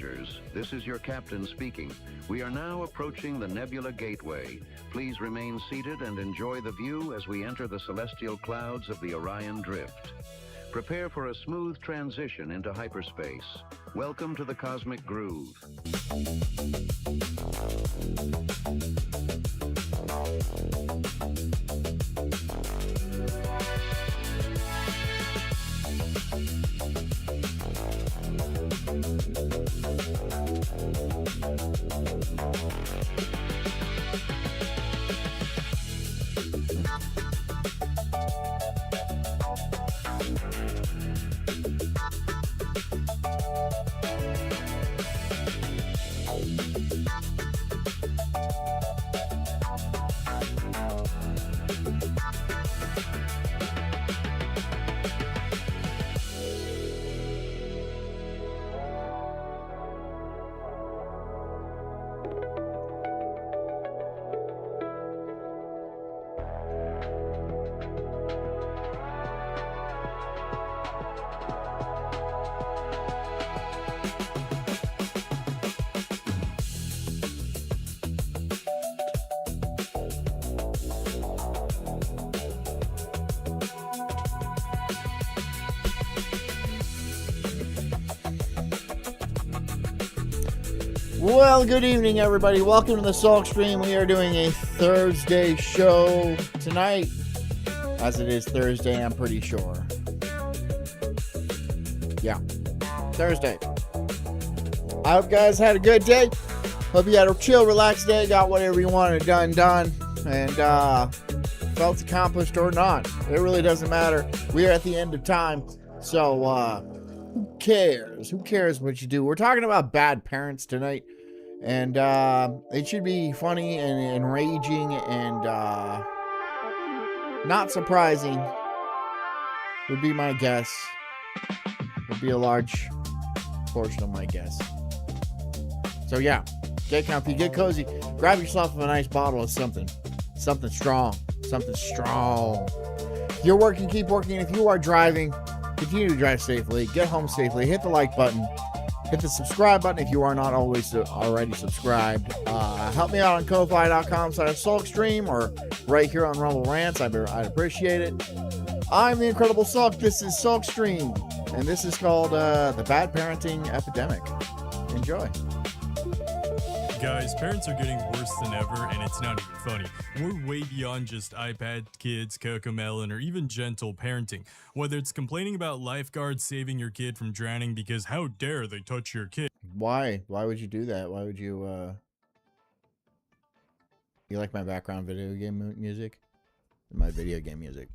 passengers, this is your captain speaking. We are now approaching the Nebula Gateway. Please remain seated and enjoy the view as we enter the celestial clouds of the Orion Drift. Prepare for a smooth transition into hyperspace. Welcome to the Cosmic Groove. Well, good evening, everybody. Welcome to the Sulk stream. We are doing a Thursday show tonight, as it is Thursday, I'm pretty sure. Yeah, Thursday. I hope you guys had a good day. Hope you had a chill, relaxed day, got whatever you wanted done, and felt accomplished or not. It really doesn't matter. We are at the end of time, so who cares? Who cares what you do? We're talking about bad parents tonight. And it should be funny and enraging and not surprising would be my guess. Would be a large portion of my guess. So yeah, get comfy, get cozy, grab yourself a nice bottle of something strong. If you're working, keep working. If you are driving, continue to drive safely, get home safely, hit the like button. Hit the subscribe button if you are not already subscribed. Help me out on ko-fi.com/sulkstream or right here on Rumble Rants. I'd appreciate it. I'm the Incredible Sulk. This is Sulk Stream, and this is called the Bad Parenting Epidemic. Enjoy. Guys, parents are getting worse than ever, and it's not even funny. We're way beyond just iPad kids, Cocomelon, or even gentle parenting. Whether it's complaining about lifeguards saving your kid from drowning because how dare they touch your kid. Why? Why would you do that? Why would you, You like my background video game music? My video game music.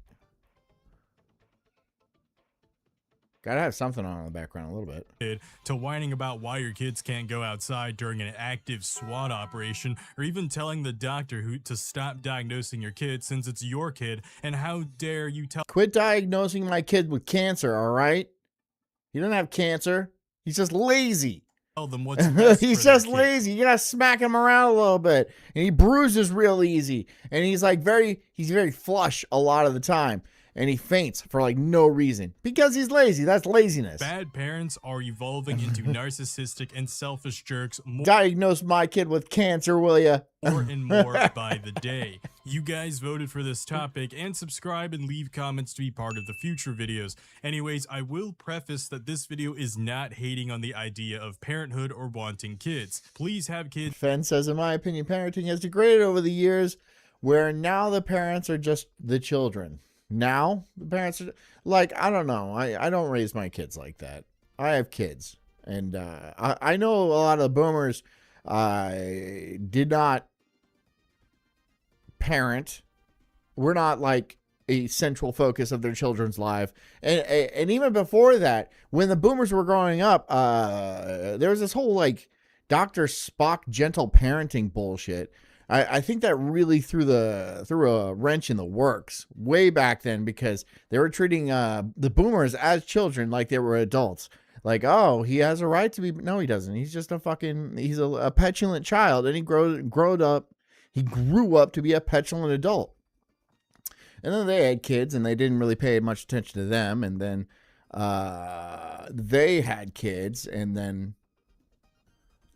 Gotta have something on in the background a little bit. To whining about why your kids can't go outside during an active SWAT operation, or even telling the doctor to stop diagnosing your kid since it's your kid, and how dare you tell— Quit diagnosing my kid with cancer, all right? He doesn't have cancer. He's just lazy. Tell them what's best He's for their just kid. lazy. You gotta smack him around a little bit. And he bruises real easy. And he's like he's very flush a lot of the time. And he faints for like no reason because he's lazy. That's laziness. Bad parents are evolving into narcissistic and selfish jerks more Diagnose my kid with cancer, will ya? and more by the day. You guys voted for this topic, and subscribe and leave comments to be part of the future videos. Anyways, I will preface that this video is not hating on the idea of parenthood or wanting kids. Please have kids. Fenn says, in my opinion, parenting has degraded over the years where now the parents are just the children. Now the parents are like, I don't know. I don't raise my kids like that. I have kids, and I know a lot of the boomers did not parent. We're not like a central focus of their children's life, and even before that, when the boomers were growing up, there was this whole like Dr. Spock gentle parenting bullshit. I think that really threw a wrench in the works way back then, because they were treating the boomers as children like they were adults. Like, oh, he has a right to be. No, he doesn't. He's just he's a petulant child, and he grew up to be a petulant adult. And then they had kids, and they didn't really pay much attention to them. And then they had kids, and then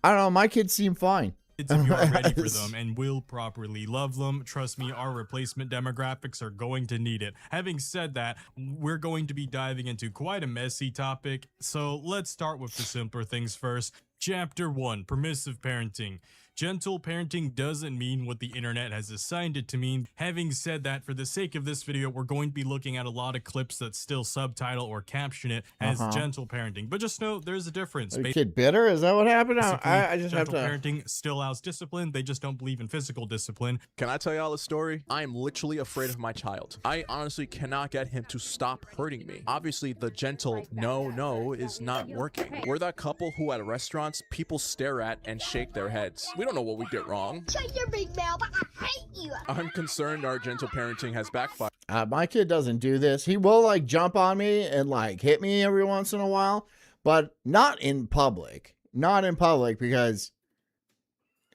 I don't know. My kids seem fine. If you are ready for them and will properly love them. Trust me, our replacement demographics are going to need it. Having said that, we're going to be diving into quite a messy topic, so let's start with the simpler things first. Chapter 1, Permissive Parenting. Gentle parenting doesn't mean what the internet has assigned it to mean. Having said that, for the sake of this video, we're going to be looking at a lot of clips that still subtitle or caption it as gentle parenting. But just know there's a difference. Are you kid bitter? Is that what happened? I just have to. Gentle parenting still allows discipline. They just don't believe in physical discipline. Can I tell y'all a story? I am literally afraid of my child. I honestly cannot get him to stop hurting me. Obviously, the gentle no is not working. We're that couple who at restaurants, people stare at and shake their heads. We don't know what we did wrong. Shut your big mouth. I hate you. I'm concerned our gentle parenting has backfired. My kid doesn't do this. He will like jump on me and like hit me every once in a while, but not in public. Not in public because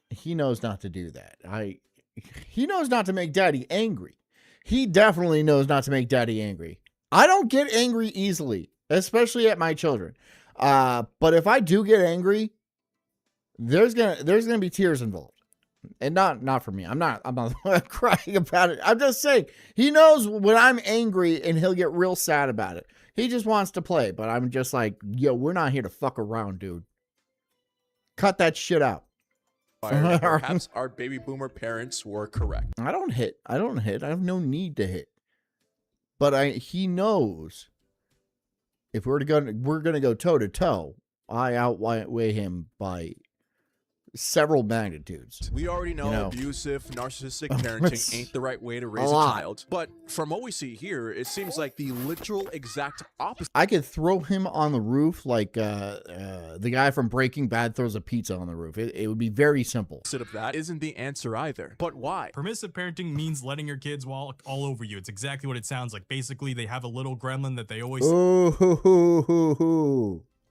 he knows not to do that. He knows not to make daddy angry. He definitely knows not to make daddy angry. I don't get angry easily, especially at my children. But if I do get angry, there's gonna be tears involved, and not for me. I'm not crying about it. I'm just saying he knows when I'm angry, and he'll get real sad about it. He just wants to play, but I'm just like, yo, we're not here to fuck around, dude. Cut that shit out. Perhaps our baby boomer parents were correct. I don't hit. I have no need to hit. But he knows if we're gonna go toe to toe, I outweigh him by several magnitudes. We already know, abusive, narcissistic parenting ain't the right way to raise a child. But from what we see here, it seems like the literal exact opposite. I could throw him on the roof like the guy from Breaking Bad throws a pizza on the roof. It would be very simple. Of that isn't the answer either. But why? Permissive parenting means letting your kids walk all over you. It's exactly what it sounds like. Basically, they have a little gremlin that they always... Ooh.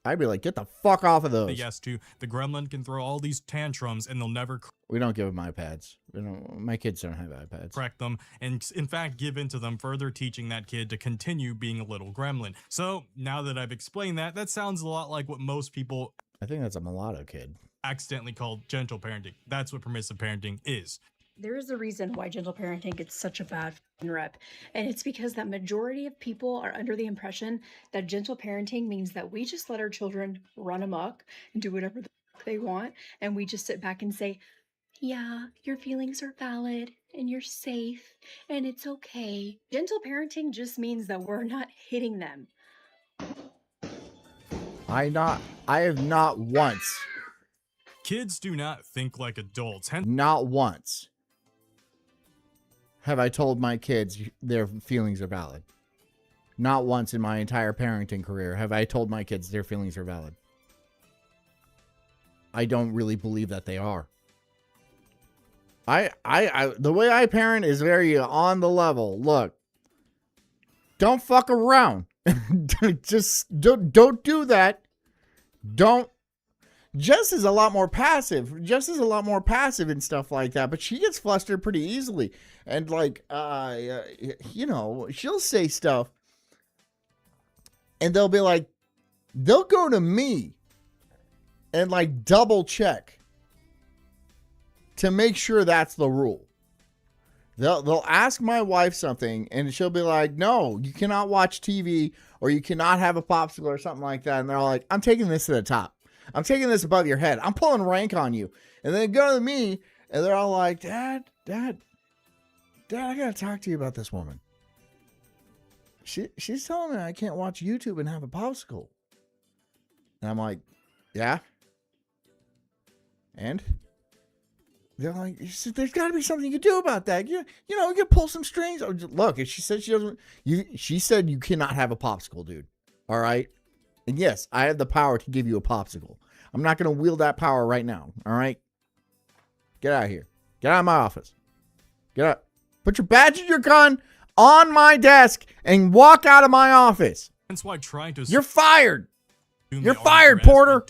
I'd be like, get the fuck off of those. Yes, too. The gremlin can throw all these tantrums and they'll never... We don't give them iPads. My kids don't have iPads. Correct them, and in fact, give in to them, further teaching that kid to continue being a little gremlin. So, now that I've explained that, that sounds a lot like what most people... I think that's a mulatto kid. ...accidentally call gentle parenting. That's what permissive parenting is. There is a reason why gentle parenting gets such a bad rep, and it's because that majority of people are under the impression that gentle parenting means that we just let our children run amok and do whatever the fuck they want, and we just sit back and say, yeah, your feelings are valid and you're safe and it's okay. Gentle parenting just means that we're not hitting them. I have not once. Kids do not think like adults. Not once have I told my kids their feelings are valid. Not once in my entire parenting career have I told my kids their feelings are valid. I don't really believe that they are. The way I parent is very on the level. Look, don't fuck around. Just don't do that. Don't. Jess is a lot more passive. Jess is a lot more passive and stuff like that, but she gets flustered pretty easily. And like, she'll say stuff and they'll be like, they'll go to me and like double check to make sure that's the rule. They'll ask my wife something and she'll be like, no, you cannot watch TV or you cannot have a popsicle or something like that. And they're all like, I'm taking this to the top. I'm taking this above your head. I'm pulling rank on you. And then they go to me and they're all like, Dad, I gotta talk to you about this woman. She's telling me I can't watch YouTube and have a popsicle. And I'm like, yeah. And they're like, there's got to be something you can do about that. You can pull some strings. Look, if she said she doesn't, she said you cannot have a popsicle, dude. All right. And yes, I have the power to give you a popsicle. I'm not going to wield that power right now. All right. Get out of here. Get out of my office. Get out. Put your badge and your gun on my desk and walk out of my office. That's why trying to... You're fired. You're fired, Porter.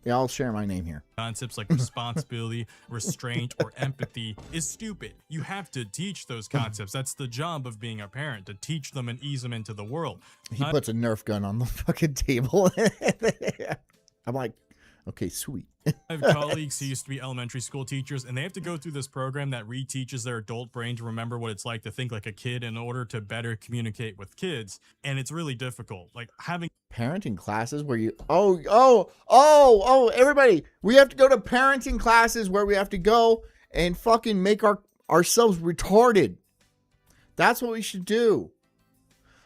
Yeah, I'll share my name here. Concepts like responsibility, restraint, or empathy is stupid. You have to teach those concepts. That's the job of being a parent, to teach them and ease them into the world. He puts a Nerf gun on the fucking table. I'm like, Okay, sweet. I have colleagues who used to be elementary school teachers, and they have to go through this program that reteaches their adult brain to remember what it's like to think like a kid in order to better communicate with kids. And it's really difficult. Like having Parenting classes where you everybody, we have to go to parenting classes where we have to go and fucking make ourselves retarded. That's what we should do.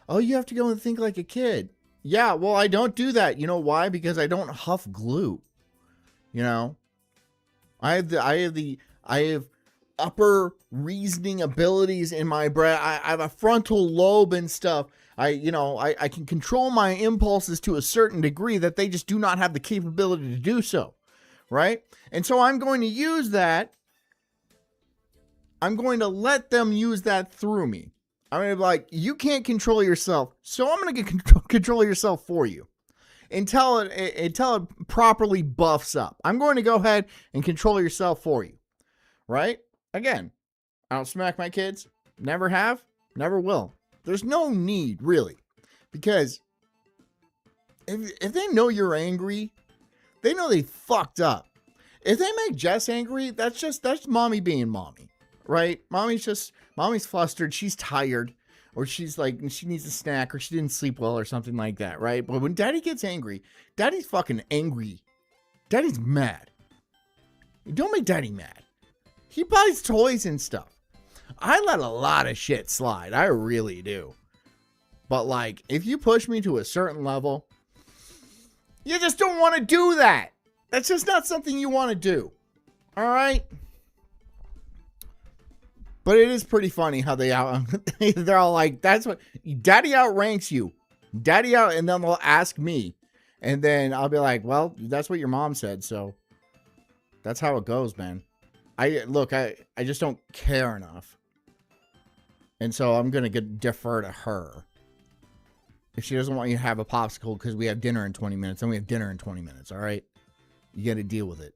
Oh, you have to go and think like a kid. Yeah, well, I don't do that. You know why? Because I don't huff glue. You know, I have upper reasoning abilities in my brain. I have a frontal lobe and stuff. I can control my impulses to a certain degree that they just do not have the capability to do so. Right? And so I'm going to use that. I'm going to let them use that through me. I'm going to be like, you can't control yourself, so I'm going to control yourself for you. Until it properly buffs up. I'm going to go ahead and control yourself for you. Right? Again, I don't smack my kids. Never have. Never will. There's no need, really. Because if they know you're angry, they know they fucked up. If they make Jess angry, that's mommy being mommy. Right? Mommy's flustered. She's tired. Or she's like, she needs a snack, or she didn't sleep well, or something like that, right? But when daddy gets angry, daddy's fucking angry. Daddy's mad. Don't make daddy mad. He buys toys and stuff. I let a lot of shit slide. I really do. But like, if you push me to a certain level, you just don't want to do that. That's just not something you want to do. All right? But it is pretty funny how they're all like, that's what daddy outranks you. Daddy out, and then they'll ask me. And then I'll be like, well, that's what your mom said, so that's how it goes, man. I just don't care enough. And so I'm gonna defer to her. If she doesn't want you to have a popsicle because we have dinner in 20 minutes, then we have dinner in 20 minutes, all right? You gotta deal with it.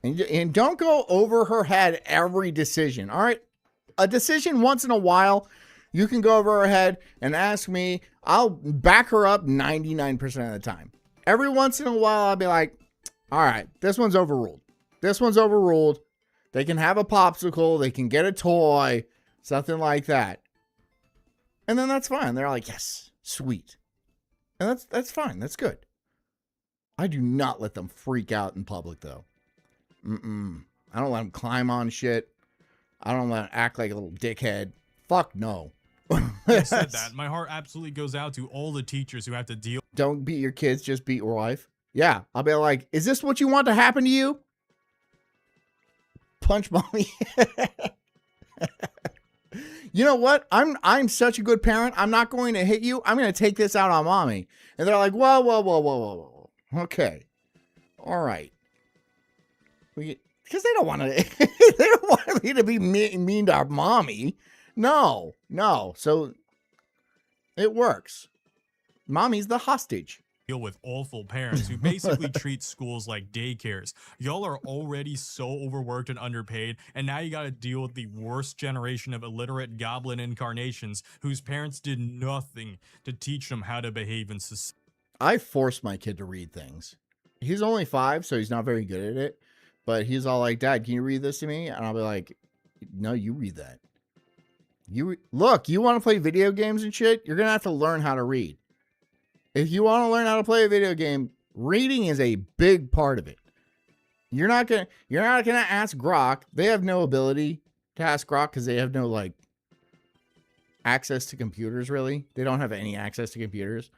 And don't go over her head every decision, all right? A decision once in a while, you can go over her head and ask me. I'll back her up 99% of the time. Every once in a while, I'll be like, all right, this one's overruled. This one's overruled. They can have a popsicle. They can get a toy, something like that. And then that's fine. They're like, yes, sweet. And that's fine. That's good. I do not let them freak out in public, though. I don't let them climb on shit. I don't let them act like a little dickhead. Fuck no. I said that. My heart absolutely goes out to all the teachers who have to deal. Don't beat your kids, just beat your wife. Yeah, I'll be like, is this what you want to happen to you? Punch mommy. You know what? I'm such a good parent. I'm not going to hit you. I'm going to take this out on mommy. And they're like, whoa. Okay. All right. Because they don't want to. They don't want me to be mean to our mommy. No. So it works. Mommy's the hostage. Deal with awful parents who basically treat schools like daycares. Y'all are already so overworked and underpaid, and now you got to deal with the worst generation of illiterate goblin incarnations whose parents did nothing to teach them how to behave in society. I force my kid to read things. He's only 5, so he's not very good at it. But he's all like, Dad, can you read this to me? And I'll be like, no, you read that. Look, you want to play video games and shit? You're going to have to learn how to read. If you want to learn how to play a video game, reading is a big part of it. You're not going to ask Grok. They have no ability to ask Grok because they have no like access to computers, really. They don't have any access to computers.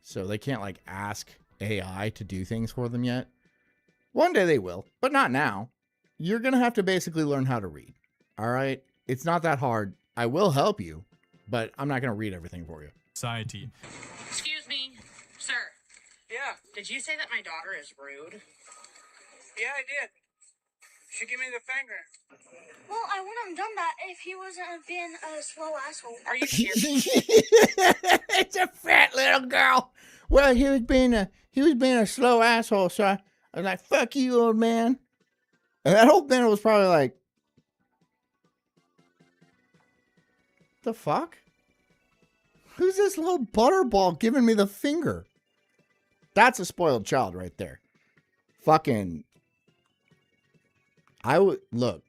So they can't like ask AI to do things for them yet. One day they will, but not now. You're going to have to basically learn how to read. All right? It's not that hard. I will help you, but I'm not going to read everything for you. Society. Excuse me, sir. Yeah, Did you say that my daughter is rude? yeah, I did. She gave me the finger. Well, I wouldn't have done that if he wasn't being a slow asshole. Are you serious? It's a fat little girl. Well, he was being a slow asshole, so I was like, fuck you, old man. And that old man was probably like, the fuck? Who's this little butterball giving me the finger? That's a spoiled child right there. Fucking. I would look.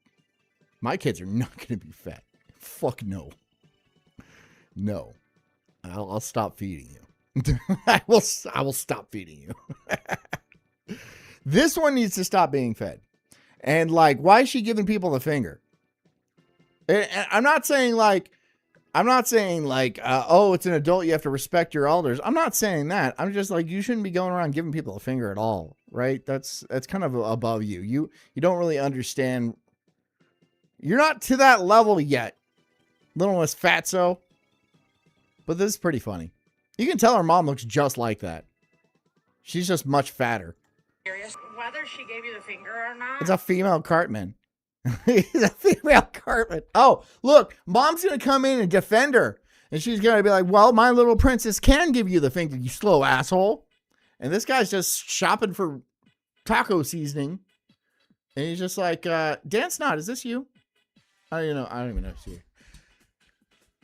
My kids are not going to be fat. Fuck no. No. I'll stop feeding you. I will stop feeding you. This one needs to stop being fed. And like, why is she giving people the finger? And I'm not saying like, oh, it's an adult, you have to respect your elders. I'm not saying that. I'm just like, you shouldn't be going around giving people a finger at all, right? That's kind of above you. You don't really understand. You're not to that level yet, little Miss Fatso. But this is pretty funny. You can tell her mom looks just like that. She's just much fatter. Curious whether she gave you the finger or not. It's a female Cartman. He's a female Cartman. Oh, look, mom's going to come in and defend her. And she's going to be like, well, my little princess can give you the finger, you slow asshole. And this guy's just shopping for taco seasoning. And he's just like, Dan Snot, is this you? I don't even know if it's you.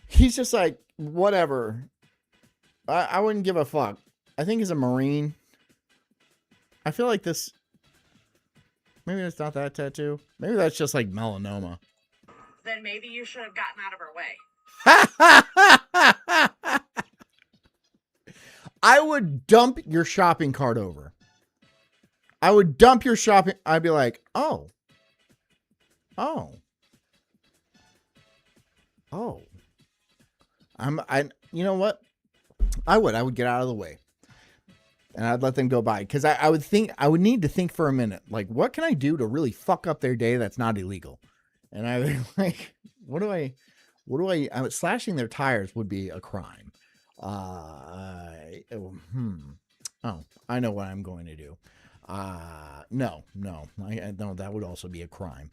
He's just like, whatever. I wouldn't give a fuck. I think he's a Marine. I feel like this. Maybe it's not that tattoo. Maybe that's just like melanoma. Then maybe you should have gotten out of her way. I would dump your shopping cart over. I would dump your shopping. I'd be like, oh. You know what? I would get out of the way. And I'd let them go by. Because I would need to think for a minute. Like, what can I do to really fuck up their day that's not illegal? And I would like, slashing their tires would be a crime. Oh, I know what I'm going to do. No, that would also be a crime.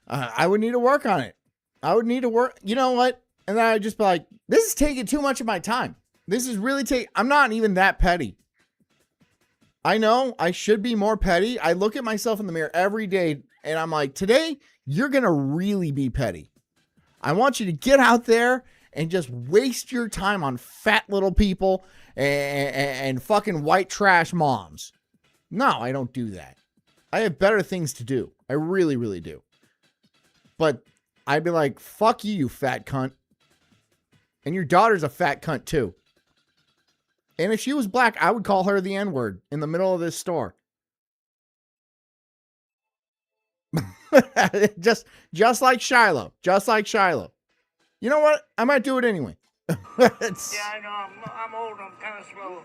I would need to work on it. I would need to work. You know what? And then I'd just be like, this is taking too much of my time. This is really I'm not even that petty. I know I should be more petty. I look at myself in the mirror every day and I'm like, today you're going to really be petty. I want you to get out there and just waste your time on fat little people and fucking white trash moms. No, I don't do that. I have better things to do. I really, really do. But I'd be like, fuck you, you fat cunt. And your daughter's a fat cunt too. And if she was black, I would call her the N-word in the middle of this store. just like Shiloh. Just like Shiloh. You know what? I might do it anyway. Yeah, I know. I'm old. I'm kind of slow.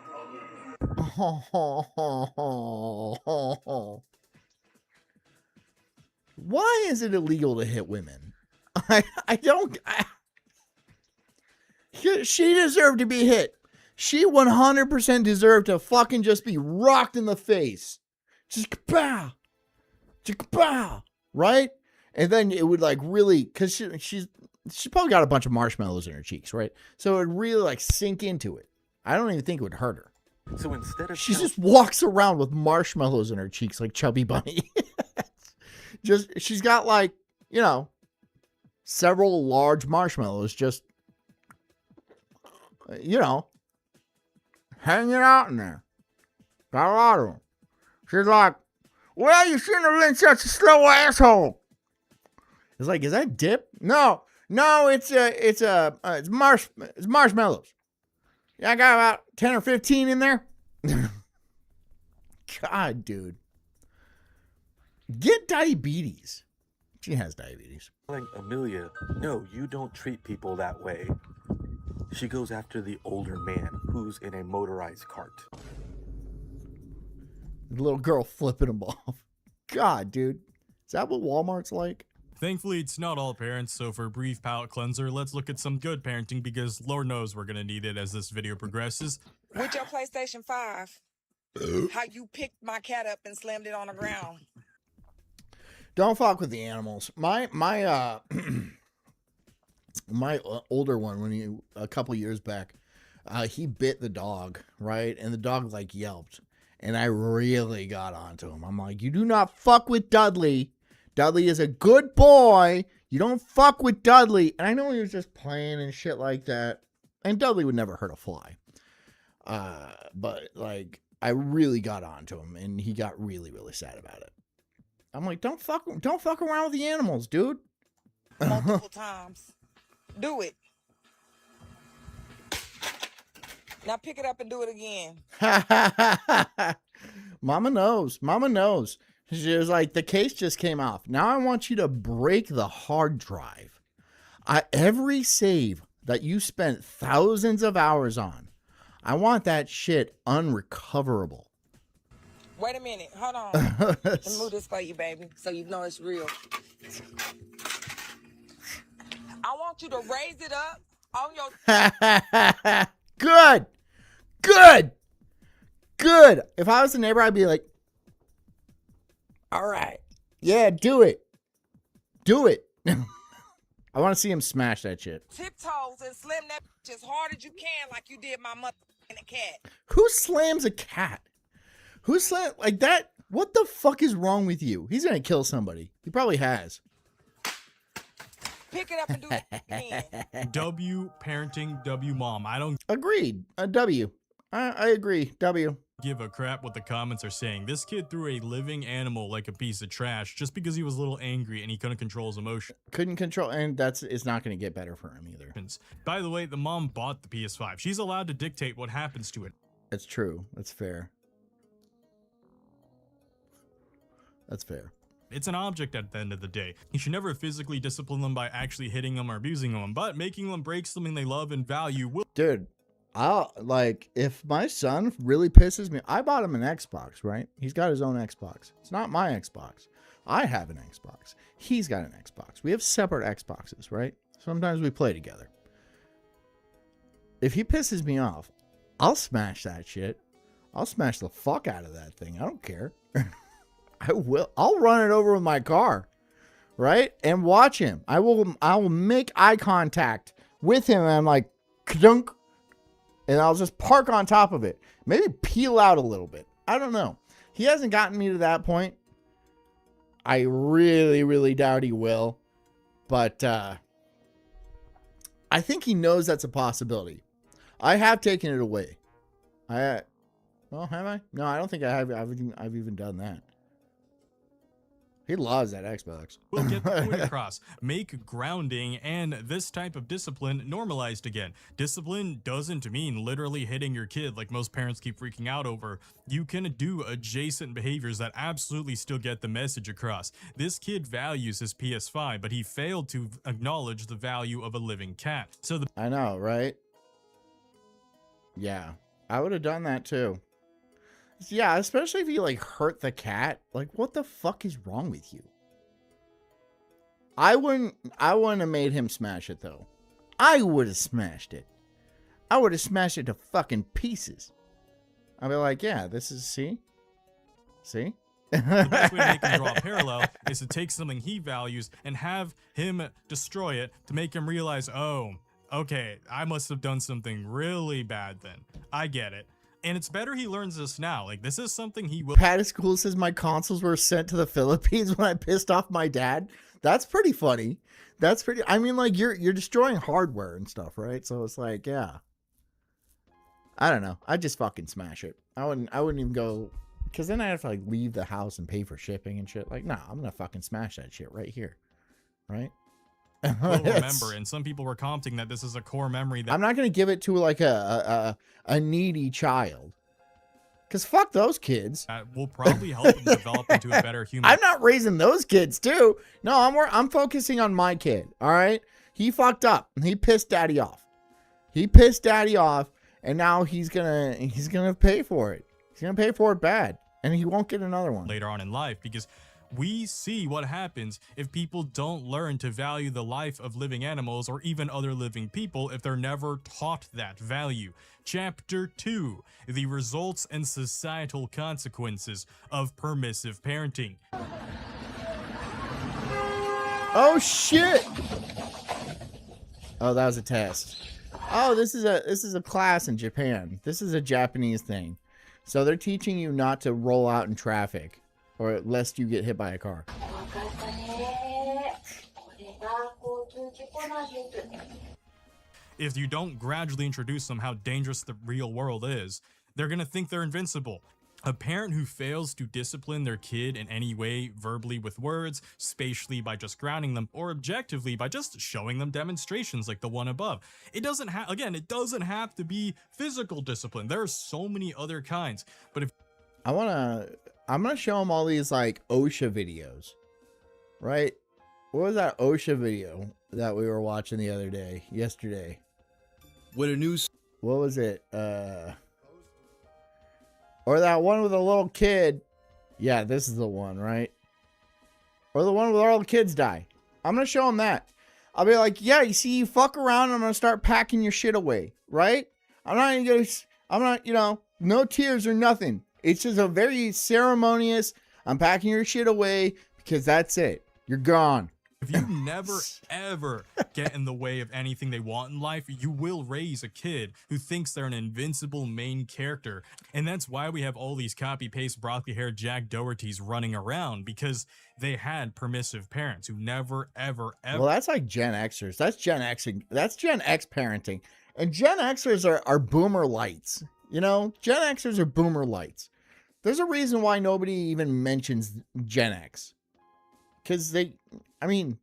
Why is it illegal to hit women? She deserved to be hit. She 100% deserved to fucking just be rocked in the face. Just kapow. Just kapow. Right? And then it would like really, because she's probably got a bunch of marshmallows in her cheeks, right? So it would really like sink into it. I don't even think it would hurt her. So instead of she just walks around with marshmallows in her cheeks like Chubby Bunny. She's got like, several large marshmallows just, hanging out in there. Got a lot of them. She's like, well, you shouldn't have been such a slow asshole. It's like, is that dip? No, it's marshmallows. Yeah, I got about 10 or 15 in there. God, dude. Get diabetes. She has diabetes. Telling Amelia, no, you don't treat people that way. She goes after the older man who's in a motorized cart. The little girl flipping him off. God, dude. Is that what Walmart's like? Thankfully, it's not all parents, so for a brief palate cleanser, let's look at some good parenting because Lord knows we're gonna need it as this video progresses. With your PlayStation 5, how you picked my cat up and slammed it on the ground. Don't fuck with the animals. My older one, a couple years back, he bit the dog, right? And the dog like yelped. And I really got onto him. I'm like, you do not fuck with Dudley. Dudley is a good boy. You don't fuck with Dudley. And I know he was just playing and shit like that. And Dudley would never hurt a fly. But like, I really got onto him, and he got really, really sad about it. I'm like, don't fuck around with the animals, dude. Multiple times. Do it. Now pick it up and do it again. Mama knows. Mama knows. She was like, the case just came off. Now I want you to break the hard drive. Every save that you spent thousands of hours on, I want that shit unrecoverable. Wait a minute. Hold on. Let me move this for you, baby, so you know it's real. I want you to raise it up on your... Good. Good. Good. If I was a neighbor, I'd be like, all right. Yeah, do it. Do it. I want to see him smash that shit. tiptoes and slam that bitch as hard as you can like you did my mother and a cat. Who slams a cat? Who slam like that? What the fuck is wrong with you? He's gonna kill somebody. He probably has. Pick it up and do it again. W parenting, W mom. I don't Agreed. A W. I agree. W. give a crap what the comments are saying. This kid threw a living animal like a piece of trash just because he was a little angry and he couldn't control his emotions. Couldn't control, and it's not going to get better for him either. By the way, the mom bought the PS5. She's allowed to dictate what happens to it. That's true. That's fair. That's fair. It's an object at the end of the day. You should never physically discipline them by actually hitting them or abusing them, but making them break something they love and value will. Dude, if my son really pisses me, I bought him an Xbox, right? He's got his own Xbox. It's not my Xbox. I have an Xbox. He's got an Xbox. We have separate Xboxes, right? Sometimes we play together. If he pisses me off, I'll smash that shit. I'll smash the fuck out of that thing. I don't care. I will. I'll run it over with my car, right? And watch him. I will make eye contact with him, and I'm like, dunk, and I'll just park on top of it. Maybe peel out a little bit. I don't know. He hasn't gotten me to that point. I really, really doubt he will. But I think he knows that's a possibility. I have taken it away. Well, have I? No, I don't think I have. I've even done that. He loves that Xbox. We'll get the point across. Make grounding and this type of discipline normalized again. Discipline doesn't mean literally hitting your kid like most parents keep freaking out over. You can do adjacent behaviors that absolutely still get the message across. This kid values his PS5, but he failed to acknowledge the value of a living cat. So I know, right? Yeah, I would have done that too. Yeah, especially if you like hurt the cat. Like, what the fuck is wrong with you? I wouldn't have made him smash it though. I would have smashed it. I would have smashed it to fucking pieces. I'd be like, yeah, this is see? the best way to make him draw a parallel is to take something he values and have him destroy it to make him realize, oh, okay, I must have done something really bad then. I get it. And it's better he learns this now. Like, this is something he will. Pat at school says my consoles were sent to the Philippines when I pissed off my dad. That's pretty funny. That's pretty. I mean, like, you're destroying hardware and stuff, right? So it's like, yeah. I don't know. I'd just fucking smash it. I wouldn't even go, because then I'd have to like leave the house and pay for shipping and shit. Like, nah, I'm gonna fucking smash that shit right here, right? Will remember, and some people were commenting that this is a core memory that I'm not gonna give it to like a needy child, because fuck those kids. Will probably help him develop into a better human. I'm not raising those kids too. No, I'm focusing on my kid. All right, he fucked up. He pissed daddy off. And now he's gonna pay for it. He's gonna pay for it bad, and he won't get another one later on in life, because we see what happens if people don't learn to value the life of living animals or even other living people if they're never taught that value. Chapter 2, the results and societal consequences of permissive parenting. Oh shit! Oh, that was a test. Oh, this is a class in Japan. This is a Japanese thing. So they're teaching you not to roll out in traffic, or lest you get hit by a car. If you don't gradually introduce them how dangerous the real world is, They're going to think they're invincible. A parent who fails to discipline their kid in any way, verbally with words, spatially by just grounding them, or objectively by just showing them demonstrations like the one above. It doesn't have, again, it doesn't have to be physical discipline. There are so many other kinds. But if I'm gonna show them all these like OSHA videos, right? What was that OSHA video that we were watching the other day, yesterday? What was it? Or that one with a little kid. Yeah, this is the one, right? Or the one where all the kids die. I'm going to show them that. I'll be like, yeah, you see, you fuck around, I'm going to start packing your shit away, right? I'm not, you know, no tears or nothing. It's just a very ceremonious, I'm packing your shit away because that's it. You're gone. If you never, ever get in the way of anything they want in life, you will raise a kid who thinks they're an invincible main character. And that's why we have all these copy-paste, broccoli-haired Jack Dohertys running around, because they had permissive parents who never, ever, ever... Well, that's like Gen Xers. That's Gen X. That's Gen X parenting. And Gen Xers are boomer lights. You know, Gen Xers are boomer lights. There's a reason why nobody even mentions Gen X. Because they... I mean,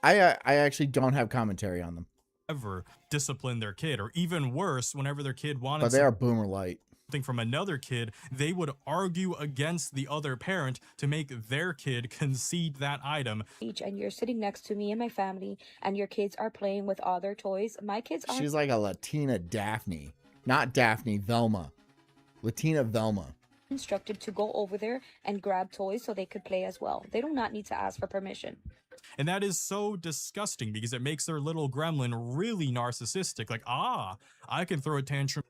I actually don't have commentary on them. Ever discipline their kid, or even worse, whenever their kid wanted but they are boomer light. Something from another kid, they would argue against the other parent to make their kid concede that item. And you're sitting next to me and my family, and your kids are playing with all their toys. My kids are... She's like a Latina Daphne. Not Daphne, Velma. Latina Velma. Instructed to go over there and grab toys so they could play as well. They do not need to ask for permission. And that is so disgusting because it makes their little gremlin really narcissistic. Like, I can throw a tantrum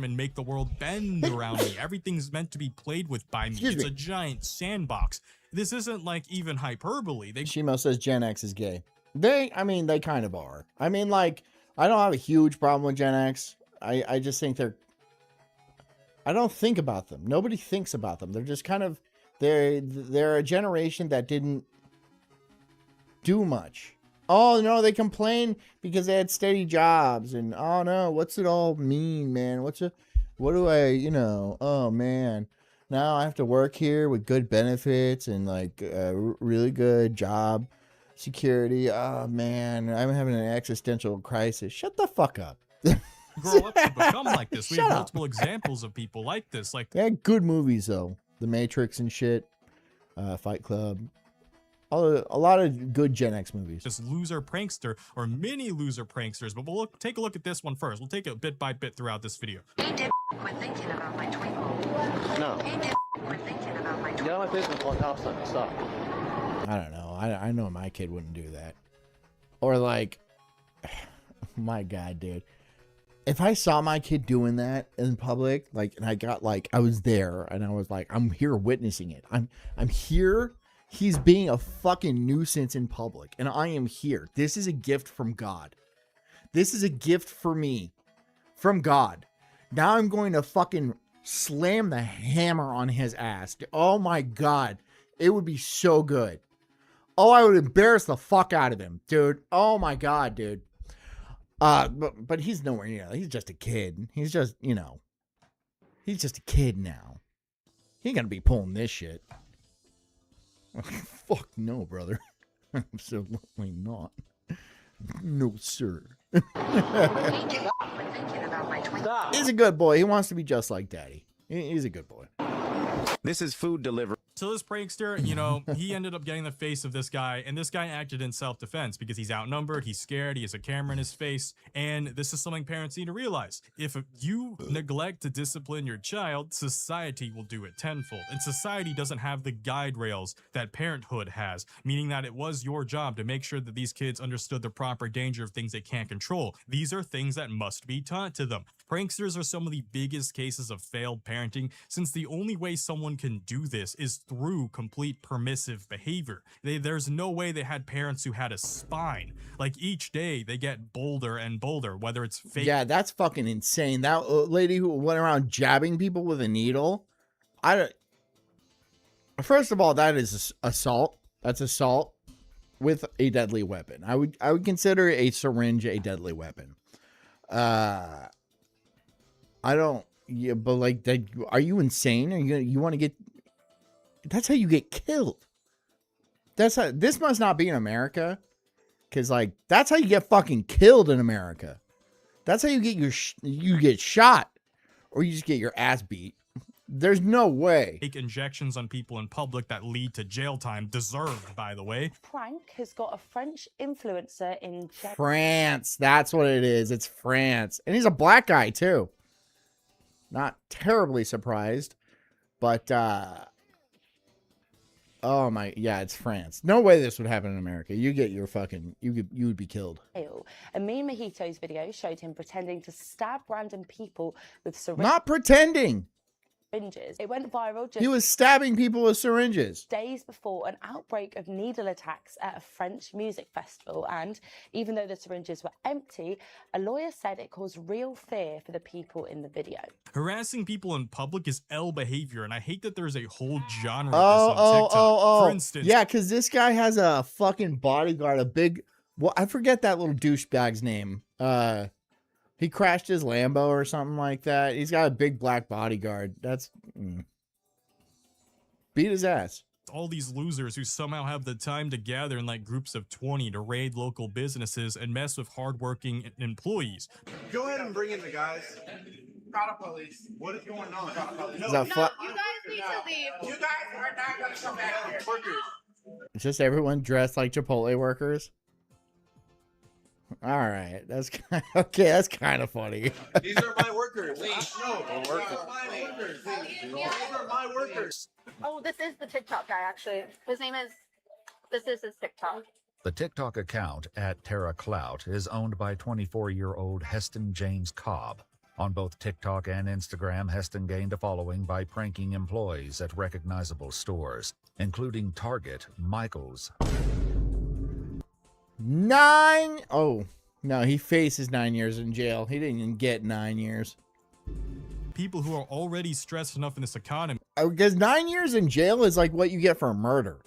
and make the world bend around me. Everything's meant to be played with by me. It's a giant sandbox. This isn't like even hyperbole. Shimo says Gen X is gay. They kind of are. I mean, like, I don't have a huge problem with Gen X. I just think I don't think about them. Nobody thinks about them. They're just kind of, they're a generation that didn't do much. Oh, no, they complain because they had steady jobs. And, oh, no, what's it all mean, man? what do I, you know, oh, man. Now I have to work here with good benefits and, like, really good job security. Oh, man, I'm having an existential crisis. Shut the fuck up. Grow up to become like this. We have multiple examples of people like this. Like, they had good movies though, The Matrix and shit, Fight Club, a lot of good Gen X movies. This loser prankster or mini loser pranksters, but we'll take a look at this one first. We'll take it bit by bit throughout this video. Hey, Dip, quit thinking about my twinkle. No. Hey, Dip, quit thinking about my twinkle. Get out of my face and call top sign. Stop. I don't know. I know my kid wouldn't do that. Or like, my God, dude. If I saw my kid doing that in public, like, and I got like, I was there and I was like, I'm here witnessing it. I'm here. He's being a fucking nuisance in public and I am here. This is a gift from God. This is a gift for me from God. Now I'm going to fucking slam the hammer on his ass. Oh my God. It would be so good. Oh, I would embarrass the fuck out of him, dude. Oh my God, dude. But he's nowhere near. He's just a kid. He's just, you know, he's just a kid now. He ain't gonna be pulling this shit. Fuck no, brother. Absolutely not. No, sir. He's a good boy. He wants to be just like daddy. He's a good boy. This is food delivery. So this prankster, you know, he ended up getting the face of this guy, and this guy acted in self-defense because he's outnumbered, he's scared, he has a camera in his face, and this is something parents need to realize. If you neglect to discipline your child, society will do it tenfold, and society doesn't have the guide rails that parenthood has, meaning that it was your job to make sure that these kids understood the proper danger of things they can't control. These are things that must be taught to them. Pranksters are some of the biggest cases of failed parenting, since the only way someone can do this is through complete permissive behavior. There's no way they had parents who had a spine. Like, each day they get bolder and bolder, whether it's fake. Yeah, that's fucking insane. That lady who went around jabbing people with a needle. First of all, that is assault. That's assault with a deadly weapon. I would consider a syringe a deadly weapon. I don't. Yeah, but like, are you insane? Are you want to get? That's how you get killed. That's how. This must not be in America, because like that's how you get fucking killed in America. That's how you get you get shot, or you just get your ass beat. There's no way. Take injections on people in public that lead to jail time, deserved, by the way. Prank has got a French influencer in France. That's what it is. It's France. And he's a black guy, too. Not terribly surprised. But, oh my, yeah, it's France. No way this would happen in America. You get your fucking, you would be killed. Amin Mojito's video showed him pretending to stab random people with syringes. Not pretending. It went viral just he was stabbing people with syringes days before an outbreak of needle attacks at a French music festival. And even though the syringes were empty, a lawyer said it caused real fear for the people in the video. Harassing people in public is L behavior, and I hate that there's a whole genre of this on TikTok. For instance, yeah, because this guy has a fucking bodyguard, a big, well, I forget that little douchebag's name. He crashed his Lambo or something like that. He's got a big black bodyguard. That's beat his ass. All these losers who somehow have the time to gather in like groups of 20 to raid local businesses and mess with hardworking employees. Go ahead and bring in the guys. Got a police. What is going on? Is that you guys need to leave. You guys are not going to come back here. Workers. It's just everyone dressed like Chipotle workers. All right, that's kind of, okay. That's kind of funny. These are my workers. No, these are my workers. These are my workers. Oh, this is the TikTok guy, actually. His name is, this is his TikTok. The TikTok account at Terra Clout is owned by 24-year-old Heston James Cobb. On both TikTok and Instagram, Heston gained a following by pranking employees at recognizable stores, including Target, Michael's. 9. Oh, no, he faces 9 years in jail. He didn't even get 9 years. People who are already stressed enough in this economy. Because 9 years in jail is like what you get for murder.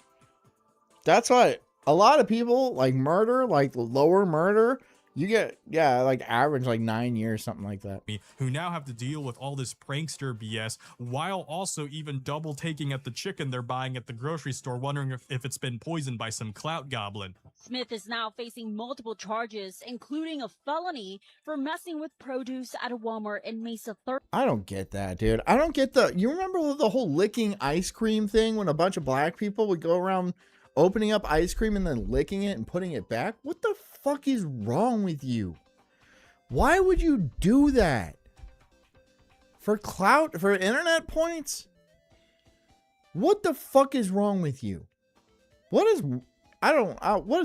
That's what a lot of people like murder, like lower murder. You get, yeah, like average like 9 years, something like that. Who now have to deal with all this prankster BS while also even double taking at the chicken they're buying at the grocery store, wondering if it's been poisoned by some clout goblin. Smith is now facing multiple charges, including a felony for messing with produce at a Walmart in Mesa 3rd. I don't get that, dude. I don't get you remember the whole licking ice cream thing when a bunch of black people would go around opening up ice cream and then licking it and putting it back? What the fuck is wrong with you? Why would you do that? For clout? For internet points? What the fuck is wrong with you? What is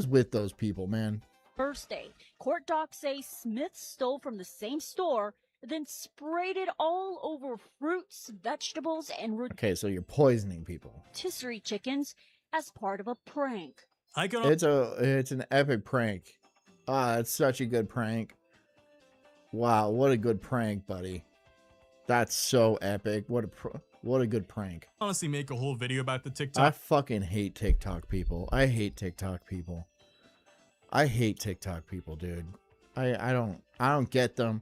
with those people, man? First day, court docs say Smith stole from the same store, then sprayed it all over fruits, vegetables, and okay, so you're poisoning people. Rotisserie chickens as part of a prank. It's an epic prank. Ah, it's such a good prank. Wow, what a good prank, buddy. That's so epic. What a good prank. Honestly, make a whole video about the TikTok. I fucking hate TikTok people. I hate TikTok people. I hate TikTok people, dude. I don't get them.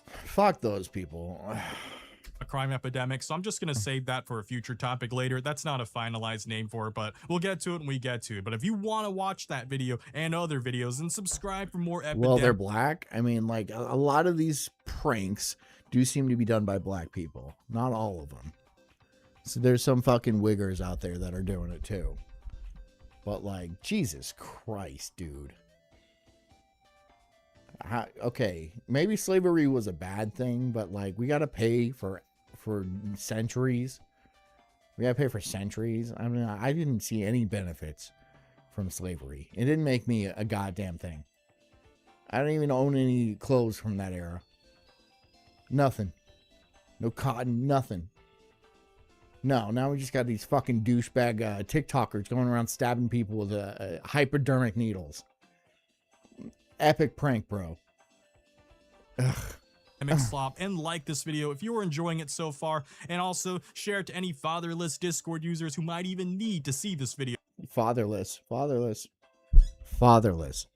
Fuck those people. A crime epidemic, so I'm just gonna save that for a future topic later. That's not a finalized name for it, but we'll get to it when we get to it. But if you want to watch that video and other videos, then subscribe for more epidemic. Well, they're black. I mean, like a lot of these pranks do seem to be done by black people. Not all of them. So there's some fucking wiggers out there that are doing it too. But like, Jesus Christ, dude. Okay, maybe slavery was a bad thing, but like we gotta pay for centuries. We gotta pay for centuries. I mean, I didn't see any benefits from slavery. It didn't make me a goddamn thing. I don't even own any clothes from that era. Nothing. No cotton, nothing. No, now we just got these fucking douchebag TikTokers going around stabbing people with hypodermic needles. Epic prank, bro. Ugh. Slop, and like this video if you are enjoying it so far, and also share it to any fatherless Discord users who might even need to see this video. Fatherless.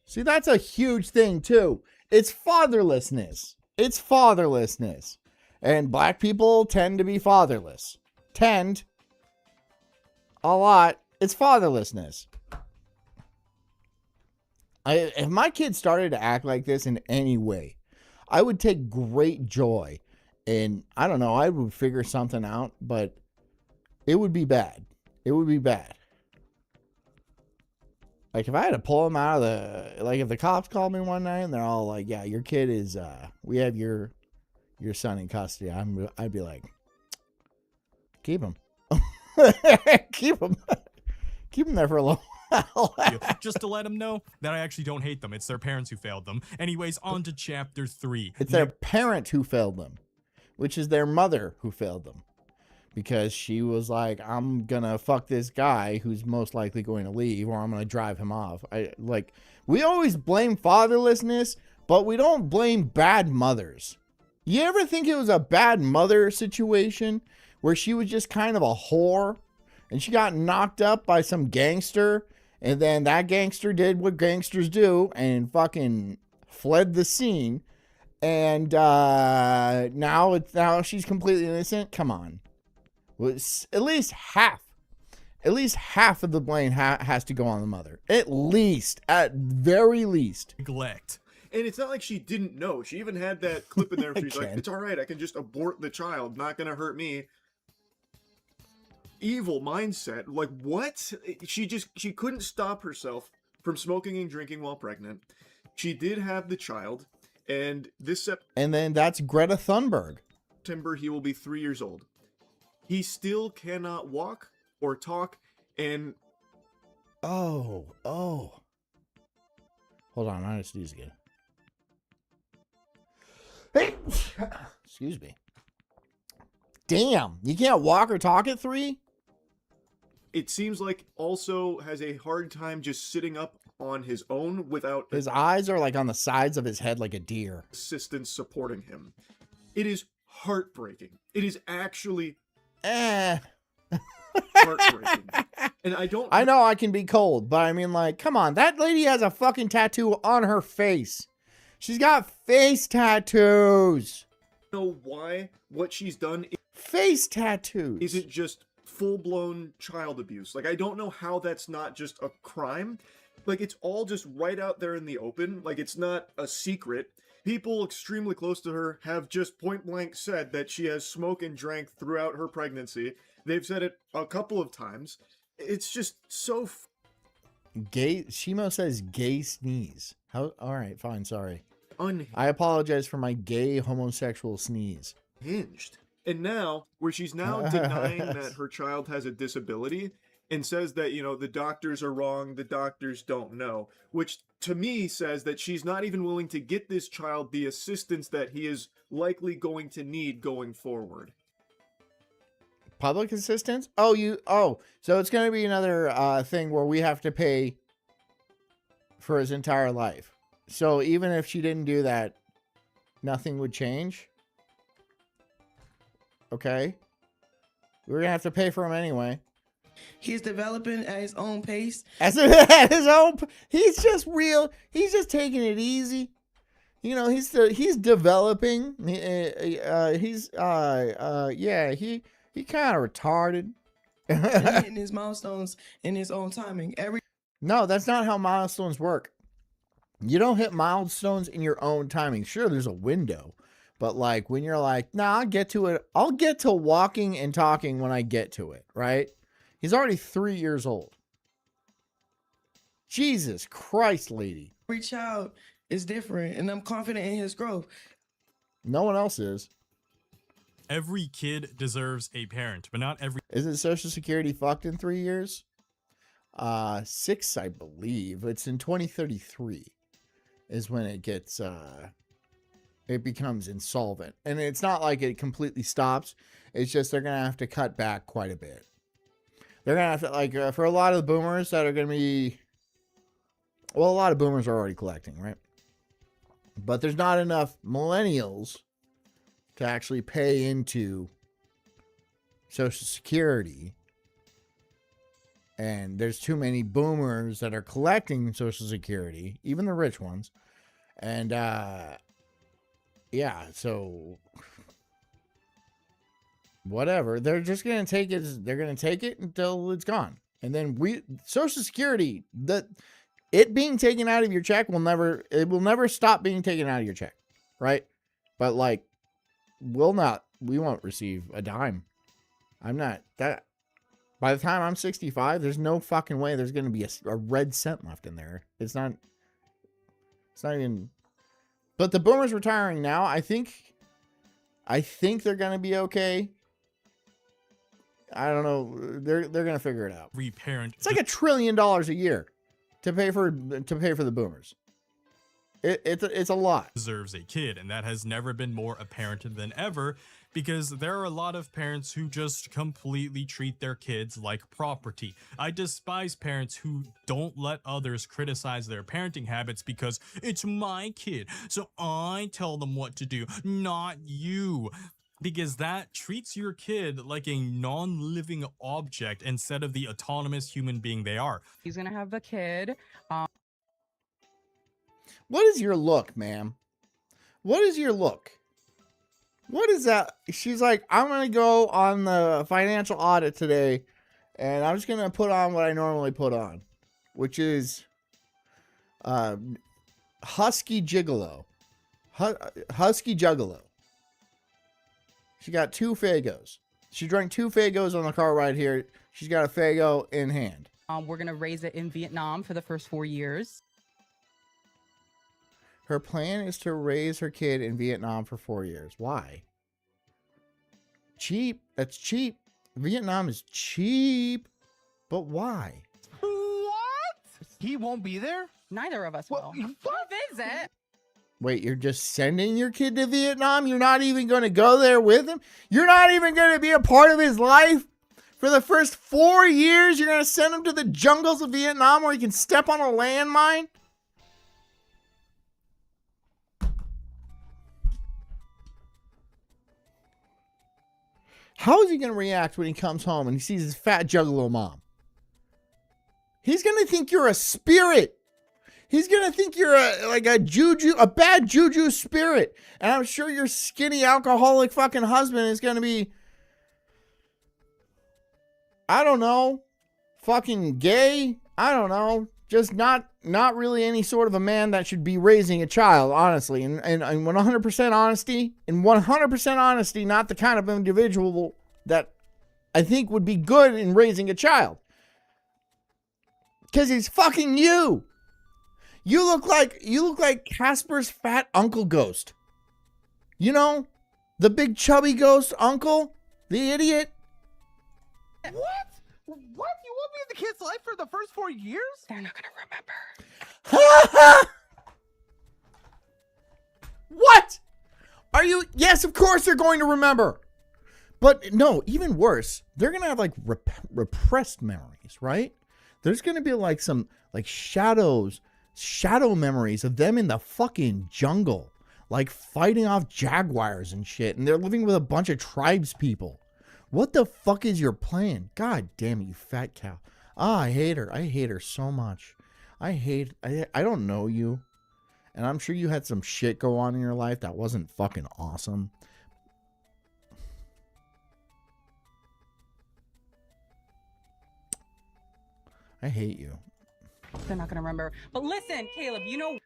See, that's a huge thing too. It's fatherlessness. It's fatherlessness. And black people tend to be fatherless. Tend. A lot. It's fatherlessness. If my kids started to act like this in any way, I would take great joy. And I don't know, I would figure something out, but it would be bad. It would be bad. Like if I had to pull them out of the, like if the cops called me one night and they're all like, yeah, your kid is, we have your son in custody. I'd be like, keep him. Keep him. Keep him there for a little while. Just to let them know that I actually don't hate them. It's their parents who failed them. Anyways, on to chapter 3. It's their parent who failed them, which is their mother who failed them. Because she was like, I'm gonna fuck this guy who's most likely going to leave, or I'm gonna drive him off. We always blame fatherlessness, but we don't blame bad mothers. You ever think it was a bad mother situation where she was just kind of a whore and she got knocked up by some gangster, and then that gangster did what gangsters do and fucking fled the scene, and now she's completely innocent? Come on. At least half of the blame has to go on the mother. At very least. Neglect. And it's not like she didn't know. She even had that clip in there where she's like, it's all right, I can just abort the child, not gonna hurt me. Evil mindset. Like, what? She couldn't stop herself from smoking and drinking while pregnant. She did have the child, and and then that's Greta Thunberg. September, he will be 3 years old. He still cannot walk or talk, and... Oh. Hold on, I just sneeze again. Excuse me. Damn, you can't walk or talk at 3? It seems like also has a hard time just sitting up on his own without... His eyes are like on the sides of his head like a deer. Assistants supporting him. It is heartbreaking. It is actually... heartbreaking. And I know I can be cold, but I mean, like, come on, that lady has a fucking tattoo on her face. She's got face tattoos. I don't know why what she's done face tattoos isn't just full-blown child abuse. Like, I don't know how that's not just a crime. Like, it's all just right out there in the open. Like, it's not a secret. People extremely close to her have just point-blank said that she has smoked and drank throughout her pregnancy. They've said it a couple of times. It's just so... Gay... Shimo says gay sneeze. How? Alright, fine, sorry. I apologize for my gay homosexual sneeze. Hinged. And now, where she's now denying that her child has a disability and says that, you know, the doctors are wrong, the doctors don't know, which to me says that she's not even willing to get this child the assistance that he is likely going to need going forward. Public assistance? So it's going to be another thing where we have to pay for his entire life. So even if she didn't do that, nothing would change. Okay. We're going to have to pay for him anyway. He's developing at his own pace. He's just real. He's just taking it easy. You know, he's developing. He kind of retarded. Hitting his milestones in his own timing. No, that's not how milestones work. You don't hit milestones in your own timing. Sure, there's a window. But like when you're like, nah, I'll get to it. I'll get to walking and talking when I get to it, right? He's already 3 years old. Jesus Christ, lady. Every child is different, and I'm confident in his growth. No one else is. Every kid deserves a parent, but not every... Isn't Social Security fucked in 3 years? 6, I believe. It's in 2033 is when it gets... it becomes insolvent. And it's not like it completely stops. It's just they're going to have to cut back quite a bit. They're going to have to, like, for a lot of the boomers that are going to be... Well, a lot of boomers are already collecting, right? But there's not enough millennials to actually pay into Social Security. And there's too many boomers that are collecting Social Security, even the rich ones. And yeah, so whatever. They're just gonna take it. They're gonna take it until it's gone, and then Social Security, it being taken out of your check will never stop being taken out of your check, right? But like, we won't receive a dime. I'm not that. By the time I'm 65, there's no fucking way there's gonna be a red cent left in there. It's not even. But the boomers retiring now, I think they're gonna be okay. I don't know. They're gonna figure it out. Reparent. It's like $1 trillion a year to pay for the boomers. It's a lot. Deserves a kid, and that has never been more apparent than ever, because there are a lot of parents who just completely treat their kids like property. I despise parents who don't let others criticize their parenting habits because it's my kid, so I tell them what to do, not you. Because that treats your kid like a non-living object instead of the autonomous human being they are. He's gonna have a kid. What is your look, ma'am? What is your look? What is that? She's like, I'm going to go on the financial audit today, and I'm just going to put on what I normally put on, which is Husky Gigolo. Husky Juggalo. She got 2 Fagos. She drank 2 Fagos on the car ride here. She's got a Fago in hand. We're gonna raise it in Vietnam for the first 4 years. Her plan is to raise her kid in Vietnam for 4 years. Why? Cheap. That's cheap. Vietnam is cheap. But why? What? He won't be there? Neither of us will. What? Visit. Wait, you're just sending your kid to Vietnam? You're not even going to go there with him? You're not even going to be a part of his life? For the first 4 years, you're going to send him to the jungles of Vietnam where he can step on a landmine? How is he going to react when he comes home and he sees his fat juggalo mom? He's going to think you're a spirit. He's going to think you're a bad juju spirit. And I'm sure your skinny alcoholic fucking husband is going to be, I don't know, fucking gay. I don't know. Just not really any sort of a man that should be raising a child, honestly. And 100% honesty, not the kind of individual that I think would be good in raising a child. Because he's fucking you. You look like Casper's fat uncle ghost. You know? The big chubby ghost uncle? The idiot? What? What? You won't be in the kid's life for the first 4 years? They're not gonna remember. What? Are you? Yes, of course they're going to remember. But no, even worse, they're going to have like repressed memories, right? There's going to be like some like shadow memories of them in the fucking jungle, like fighting off jaguars and shit. And they're living with a bunch of tribes people. What the fuck is your plan? God damn it, you fat cow. I hate her. I hate her so much. I don't know you. And I'm sure you had some shit go on in your life that wasn't fucking awesome. I hate you. They're not gonna remember. But listen, Caleb, you know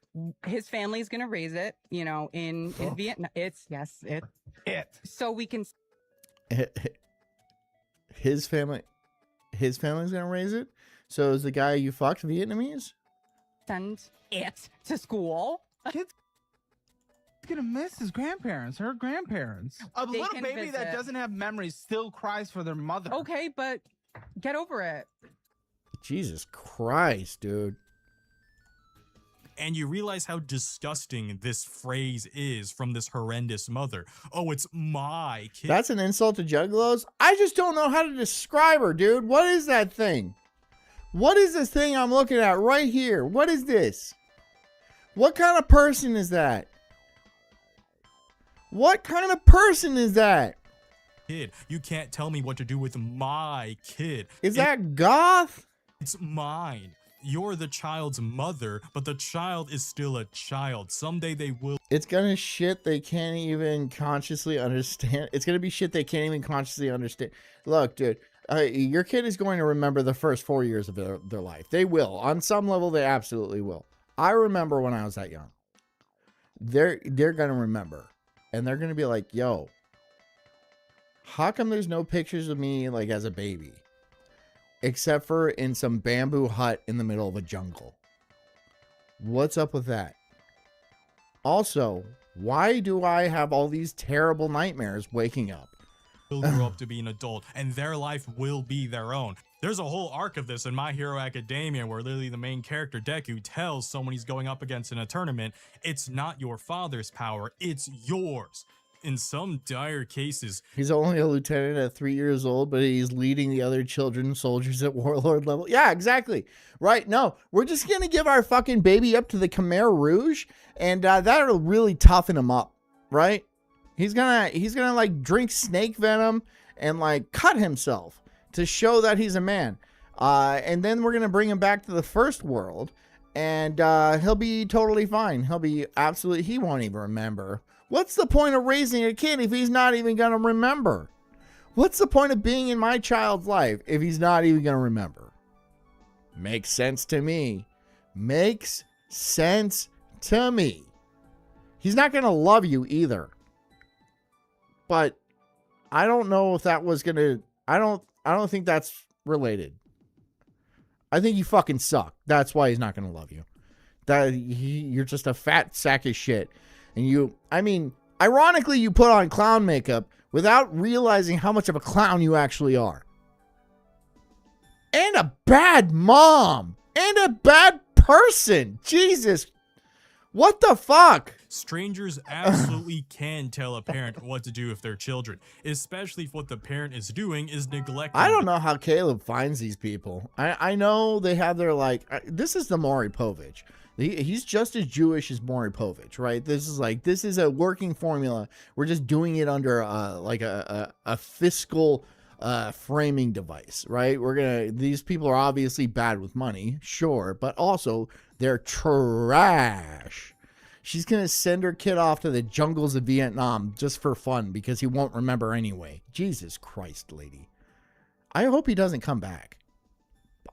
his family's gonna raise it, you know, in Vietnam. It. So we can. His family's gonna raise it. So is the guy you fucked Vietnamese? Send it to school. Kid's gonna miss his grandparents, her grandparents. A They little can baby that visit. doesn't have memories still cries for their mother. Okay, but get over it. Jesus Christ, dude. And you realize how disgusting this phrase is from this horrendous mother. Oh, it's my kid. That's an insult to juggalos? I just don't know how to describe her, dude. What is that thing? What is this thing I'm looking at right here? What is this? What kind of person is that? What kind of person is that? Kid, you can't tell me what to do with my kid. Is that goth? It's mine. You're the child's mother, but the child is still a child. Someday they will. It's gonna shit they can't even consciously understand. It's gonna be shit they can't even consciously understand. Look, dude, your kid is going to remember the first 4 years of their life. They will. On some level, they absolutely will. I remember when I was that young. They're gonna remember. And they're gonna be like, yo, how come there's no pictures of me like as a baby? Except for in some bamboo hut in the middle of a jungle. What's up with that? Also, why do I have all these terrible nightmares waking up? Will grow up to be an adult, and their life will be their own. There's a whole arc of this in My Hero Academia where literally the main character, Deku, tells someone he's going up against in a tournament, it's not your father's power, it's yours. In some dire cases, he's only a lieutenant at 3 years old, but he's leading the other children soldiers at warlord level. Yeah, exactly. Right. No, we're just going to give our fucking baby up to the Khmer Rouge, and that'll really toughen him up. Right. He's gonna like drink snake venom and like cut himself to show that he's a man. And then we're going to bring him back to the first world, and he'll be totally fine. He'll be absolutely, he won't even remember. What's the point of raising a kid if he's not even going to remember? What's the point of being in my child's life if he's not even going to remember? Makes sense to me. Makes sense to me. He's not going to love you either. But I don't know if that was going to, I don't think that's related. I think you fucking suck. That's why he's not going to love you. You're just a fat sack of shit. And ironically, you put on clown makeup without realizing how much of a clown you actually are. And a bad mom. And a bad person. Jesus. What the fuck? Strangers absolutely can tell a parent what to do with their children, especially if what the parent is doing is neglecting. I don't know how Caleb finds these people. I know they have their this is the Maury Povich. He's just as Jewish as Maury Povich, right? This is a working formula. We're just doing it under a fiscal framing device, right? These people are obviously bad with money, sure, but also they're trash. She's gonna send her kid off to the jungles of Vietnam just for fun because he won't remember anyway. Jesus Christ, lady. I hope he doesn't come back.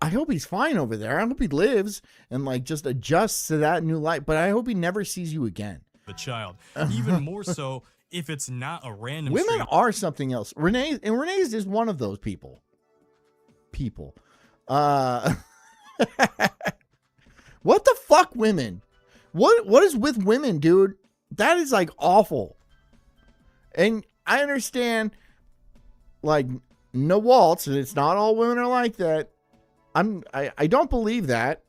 I hope he's fine over there. I hope he lives and just adjusts to that new life. But I hope he never sees you again. The child, even more so if it's not a random. Women stranger. are something else. Renee is one of those people. What the fuck, women? What is with women, dude? That is awful. And I understand, no waltz, and it's not all women are like that. I don't believe that.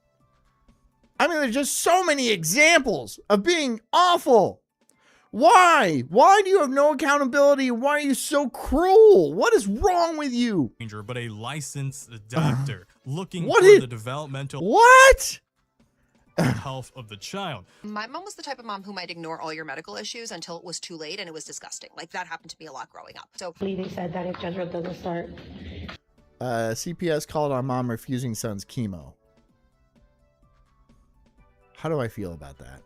I mean, there's just so many examples of being awful. Why? Why do you have no accountability? Why are you so cruel? What is wrong with you? But a licensed doctor looking for the developmental health of the child. My mom was the type of mom who might ignore all your medical issues until it was too late, and it was disgusting. That happened to me a lot growing up. So They said that if Jezreel doesn't start. CPS called on mom refusing son's chemo. How do I feel about that?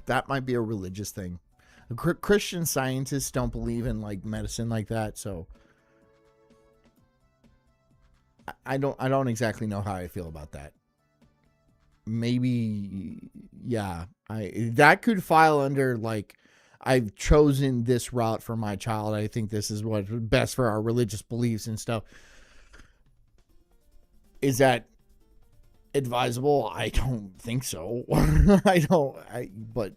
That might be a religious thing. Christian scientists don't believe in medicine like that, so I don't exactly know how I feel about that. Maybe, yeah, that could file under I've chosen this route for my child. I think this is what's best for our religious beliefs and stuff. Is that advisable? I don't think so. But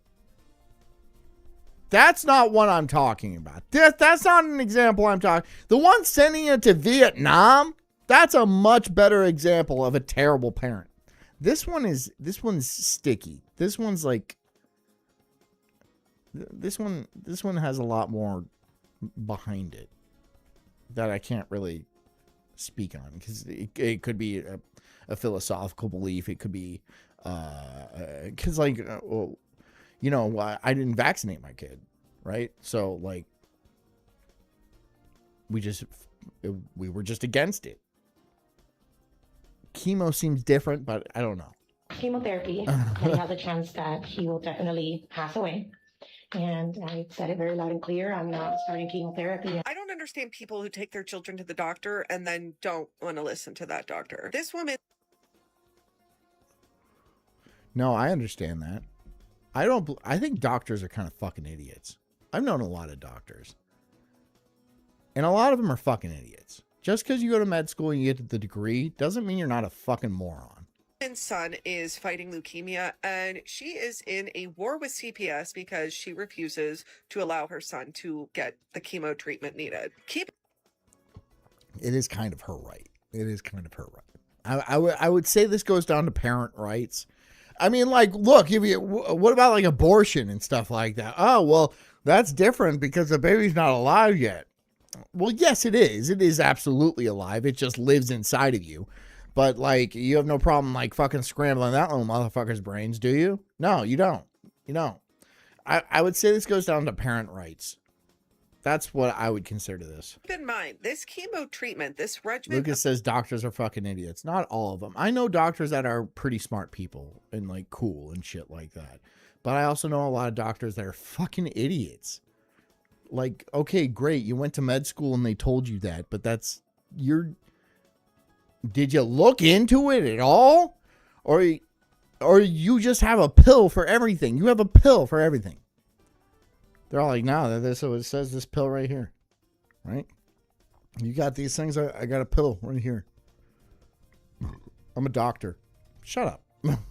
that's not what I'm talking about. That's not an example I'm talking. The one sending it to Vietnam, that's a much better example of a terrible parent. This one's sticky. This one's this one has a lot more behind it that I can't really speak on, because it could be a philosophical belief. It could be because I didn't vaccinate my kid, right? So we just we were just against it. Chemo seems different, but I don't know. Chemotherapy, and he has a chance that he will definitely pass away. And I said it very loud and clear. I'm not starting chemotherapy. I don't understand people who take their children to the doctor and then don't want to listen to that doctor. This woman. No, I understand that. I think doctors are kind of fucking idiots. I've known a lot of doctors. And a lot of them are fucking idiots. Just because you go to med school and you get the degree doesn't mean you're not a fucking moron. Son is fighting leukemia, and she is in a war with CPS because she refuses to allow her son to get the chemo treatment needed. It is kind of her right. It is kind of her right. I would say this goes down to parent rights. I mean, like, look, what about like abortion and stuff like that? Oh, well, that's different because the baby's not alive yet. Well, yes, it is. It is absolutely alive. It just lives inside of you. But, like, you have no problem, like, fucking scrambling that little motherfucker's brains, do you? No, you don't. You don't. I would say this goes down to parent rights. That's what I would consider this. Keep in mind, this chemo treatment, this regimen... Lucas says doctors are fucking idiots. Not all of them. I know doctors that are pretty smart people and, like, cool and shit like that. But I also know a lot of doctors that are fucking idiots. Like, okay, great, you went to med school and they told you that, but that's... Did you look into it at all? Or you just have a pill for everything? You have a pill for everything. They're all like, no, this it says this pill right here. Right? You got these things, I got a pill right here. I'm a doctor. Shut up.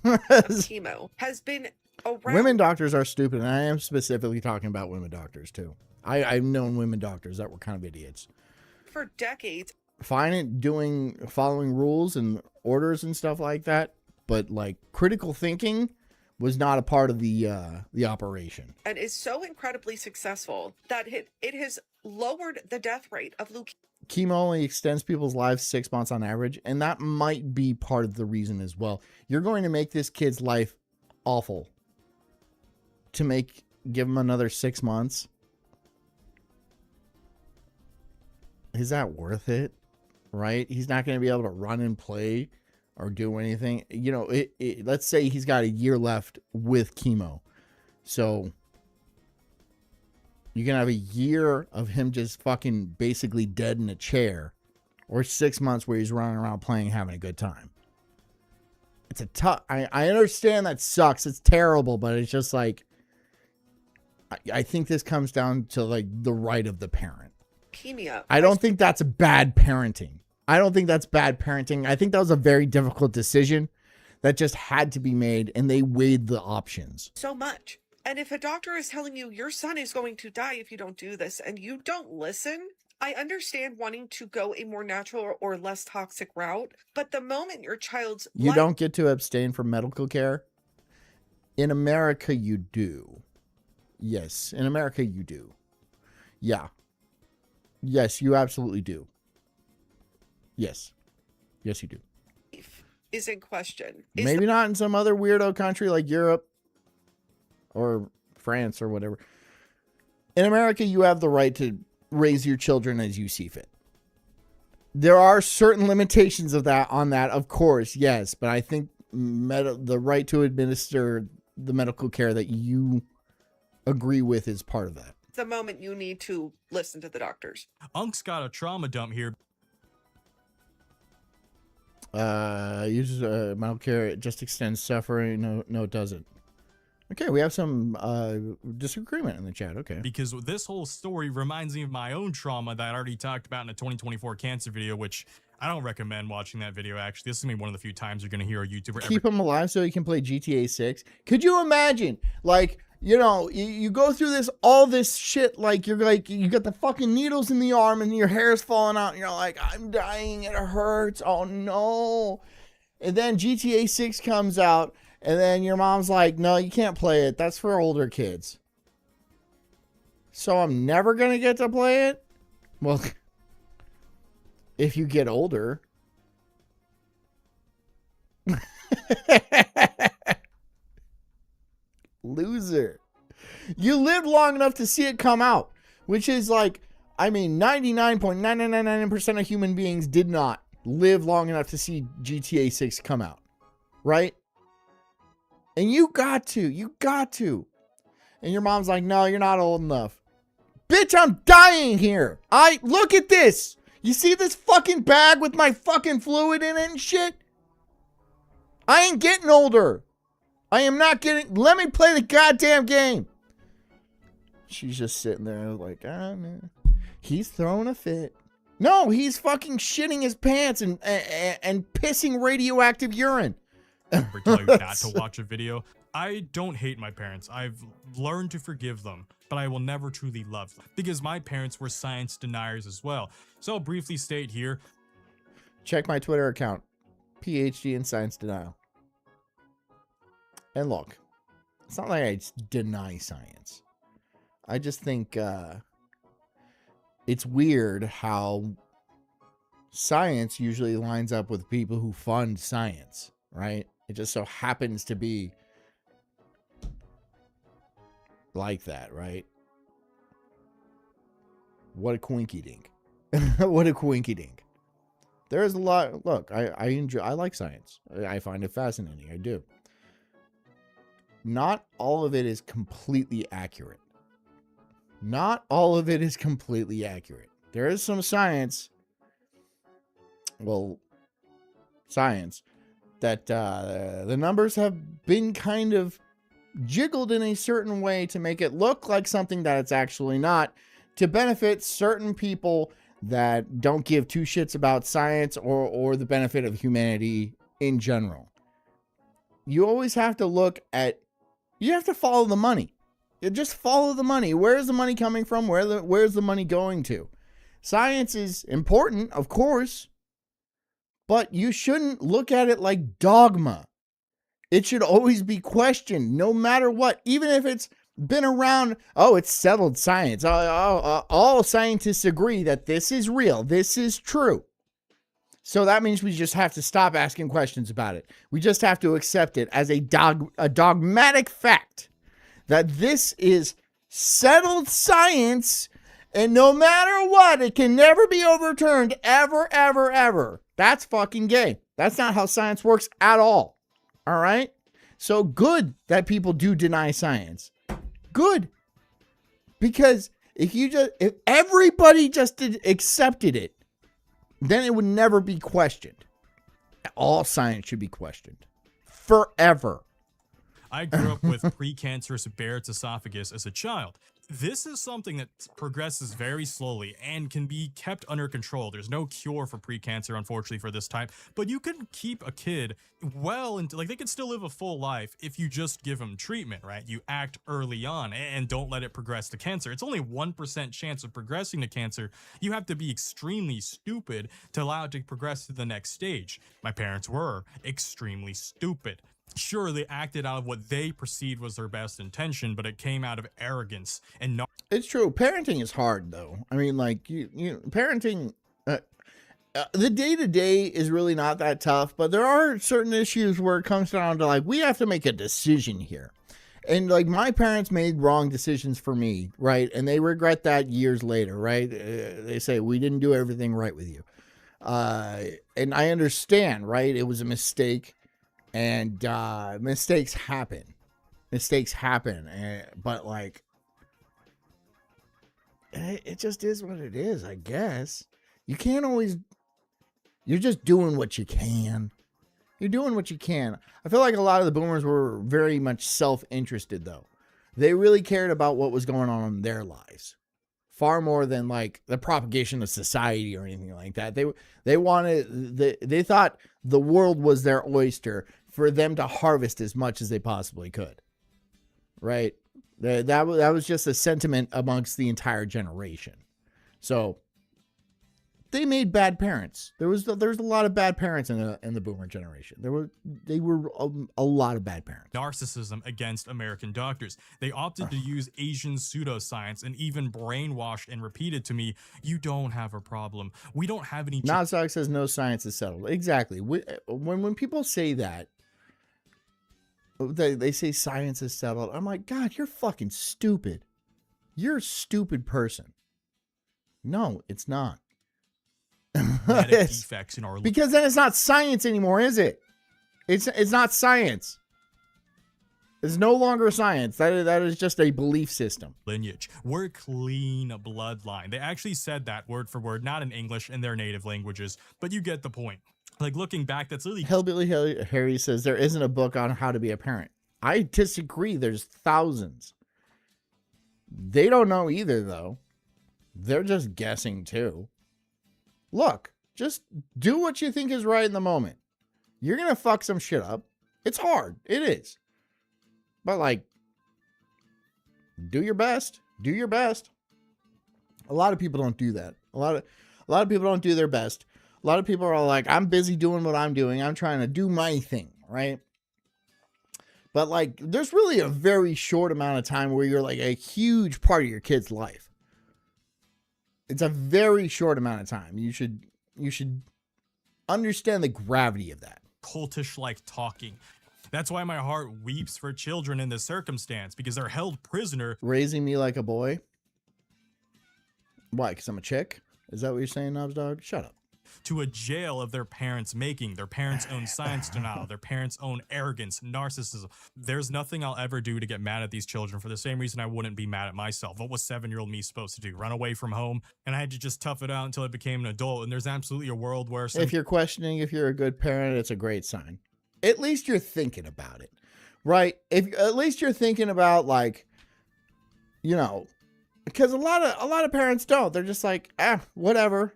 Chemo has been around. Women doctors are stupid, and I am specifically talking about women doctors too. I've known women doctors that were kind of idiots. For decades. Fine at following rules and orders and stuff like that, but like critical thinking was not a part of the operation. And is so incredibly successful that it has lowered the death rate of leukemia. Chemo only extends people's lives 6 months on average, and that might be part of the reason as well. You're going to make this kid's life awful to give him another 6 months. Is that worth it? Right? He's not going to be able to run and play or do anything. You know, let's say he's got a year left with chemo. So you can have a year of him just fucking basically dead in a chair, or 6 months where he's running around playing, having a good time. It's a tough, I understand that sucks. It's terrible, but it's just like, I think this comes down to like the right of the parent. Leukemia. I don't think that's bad parenting. I don't think that's bad parenting. I think that was a very difficult decision that just had to be made, and they weighed the options. So much. And if a doctor is telling you your son is going to die if you don't do this, and you don't listen, I understand wanting to go a more natural or less toxic route, but the moment your child's You don't get to abstain from medical care. In America, you do. Yes, in America, you do. Yeah. Yes, you absolutely do. Yes. Yes, you do. Is in question. Maybe not in some other weirdo country like Europe or France or whatever. In America, you have the right to raise your children as you see fit. There are certain limitations of that, of course, yes, but I think the right to administer the medical care that you agree with is part of that. The moment you need to listen to the doctors. Unk's got a trauma dump here. Uses medical care, it just extends suffering. No, it doesn't. Okay, we have some disagreement in the chat. Okay. Because this whole story reminds me of my own trauma that I already talked about in a 2024 cancer video, which I don't recommend watching that video, actually. This is going to be one of the few times you're going to hear a YouTuber keep him alive so he can play GTA 6. Could you imagine, like, you know, you go through all this shit, like, you got the fucking needles in the arm and your hair's falling out and you're like, I'm dying, it hurts, oh no. And then GTA 6 comes out and then your mom's like, no, you can't play it, that's for older kids. So I'm never gonna get to play it? Well, if you get older. Loser. You lived long enough to see it come out, which is like, I mean, 99.9999% of human beings did not live long enough to see GTA 6 come out, right? And you got to. And your mom's like, no, you're not old enough. Bitch, I'm dying here. Look at this. You see this fucking bag with my fucking fluid in it and shit? I ain't getting older. I am not getting, let me play the goddamn game. She's just sitting there like, man, he's throwing a fit. No, he's fucking shitting his pants and pissing radioactive urine. Or tell you not to watch a video. I don't hate my parents. I've learned to forgive them, but I will never truly love them because my parents were science deniers as well. So I'll briefly state here. Check my Twitter account, PhD in science denial. And look, it's not like I deny science. I just think it's weird how science usually lines up with people who fund science, right? It just so happens to be like that, right? What a quinky dink. What a quinky dink. There's a lot. Look, I like science. I find it fascinating. I do. Not all of it is completely accurate. Not all of it is completely accurate. There is some science. Well, science that the numbers have been kind of jiggled in a certain way to make it look like something that it's actually not, to benefit certain people that don't give two shits about science or the benefit of humanity in general. You always have to look at, you have to follow the money. You just follow the money. Where is the money coming from? Where's the money going to? Science is important, of course, but you shouldn't look at it like dogma. It should always be questioned, no matter what, even if it's been around. Oh, it's settled science. All scientists agree that this is real. This is true. So that means we just have to stop asking questions about it. We just have to accept it as a dogmatic fact that this is settled science, and no matter what, it can never be overturned, ever, ever, ever. That's fucking gay. That's not how science works at all. All right? So good that people do deny science. Good. Because if everybody just accepted it, then it would never be questioned. All science should be questioned. Forever. I grew up with precancerous Barrett's esophagus as a child. This is something that progresses very slowly and can be kept under control. There's no cure for precancer, unfortunately, for this type, but you can keep a kid well into, like, they can still live a full life if you just give them treatment, right? You act early on and don't let it progress to cancer. It's only 1% chance of progressing to cancer. You have to be extremely stupid to allow it to progress to the next stage. My parents were extremely stupid. Sure, they acted out of what they perceived was their best intention, but it came out of arrogance and not. It's true. Parenting is hard, though. I mean, like, parenting, the day-to-day is really not that tough, but there are certain issues where it comes down to, like, we have to make a decision here. And, like, my parents made wrong decisions for me, right? And they regret that years later, right? They say, we didn't do everything right with you. And I understand, right? It was a mistake. And mistakes happen. But, like, it just is what it is, I guess. You can't always, you're just doing what you can. You're doing what you can. I feel like a lot of the boomers were very much self-interested, though. They really cared about what was going on in their lives. Far more than, like, the propagation of society or anything like that. They thought the world was their oyster for them to harvest as much as they possibly could. Right? That was just a sentiment amongst the entire generation. So they made bad parents. There's a lot of bad parents in the boomer generation. They were a lot of bad parents. Narcissism against American doctors. They opted to use Asian pseudoscience and even brainwashed and repeated to me, you don't have a problem. We don't have any. Sulk says no science is settled. Exactly. When people say that, they say science is settled. I'm like, God, you're fucking stupid. You're a stupid person. No, it's not. Genetic defects in our Because then it's not science anymore, is it? It's not science. It's no longer science. That is just a belief system. lineage. We're clean bloodline. They actually said that word for word, not in English, in their native languages, but you get the point. Like, looking back, that's literally... Hillbilly Harry says there isn't a book on how to be a parent. I disagree. There's thousands. They don't know either, though. They're just guessing, too. Look, just do what you think is right in the moment. You're going to fuck some shit up. It's hard. It is. But, like, do your best. Do your best. A lot of people don't do that. A lot of people don't do their best. A lot of people are like, I'm busy doing what I'm doing. I'm trying to do my thing, right? But, like, there's really a very short amount of time where you're, like, a huge part of your kid's life. It's a very short amount of time. You should understand the gravity of that. Cultish-like talking. That's why my heart weeps for children in this circumstance, because they're held prisoner. Raising me like a boy? Why? Because I'm a chick? Is that what you're saying, Nubs Dog? Shut up. To a jail of their parents' making, their parents' own science denial, their parents' own arrogance, narcissism. There's nothing I'll ever do to get mad at these children for the same reason I wouldn't be mad at myself. What was 7-year-old me supposed to do? Run away from home? And I had to just tough it out until I became an adult. And there's absolutely a world where... If you're questioning if you're a good parent, it's a great sign. At least you're thinking about it, right? If at least you're thinking about, like, you know, because a lot of parents don't. They're just like, whatever.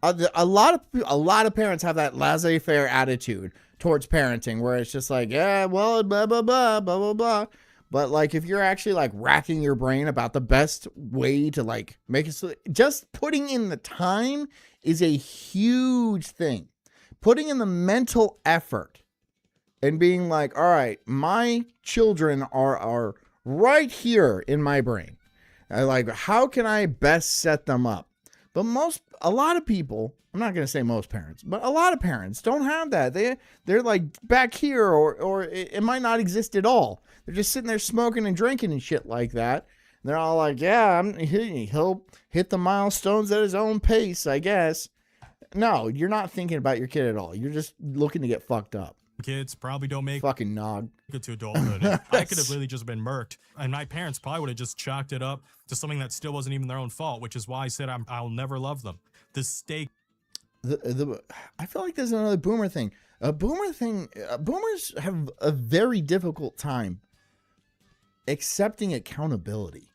A lot of parents have that laissez-faire attitude towards parenting, where it's just like, yeah, well, blah blah blah blah blah blah. But, like, if you're actually, like, racking your brain about the best way to, like, make it so, just putting in the time is a huge thing. Putting in the mental effort and being like, all right, my children are right here in my brain. Like, how can I best set them up? But a lot of people, I'm not going to say most parents, but a lot of parents don't have that. They're like back here, or it might not exist at all. They're just sitting there smoking and drinking and shit like that. And they're all like, yeah, he'll hit the milestones at his own pace, I guess. No, you're not thinking about your kid at all. You're just looking to get fucked up. Kids probably don't make fucking nog it to adulthood. I could have really just been murked, and my parents probably would have just chalked it up to something that still wasn't even their own fault, which is why I said I'll never love them. The stake. I feel like there's another boomer thing. Boomers have a very difficult time accepting accountability.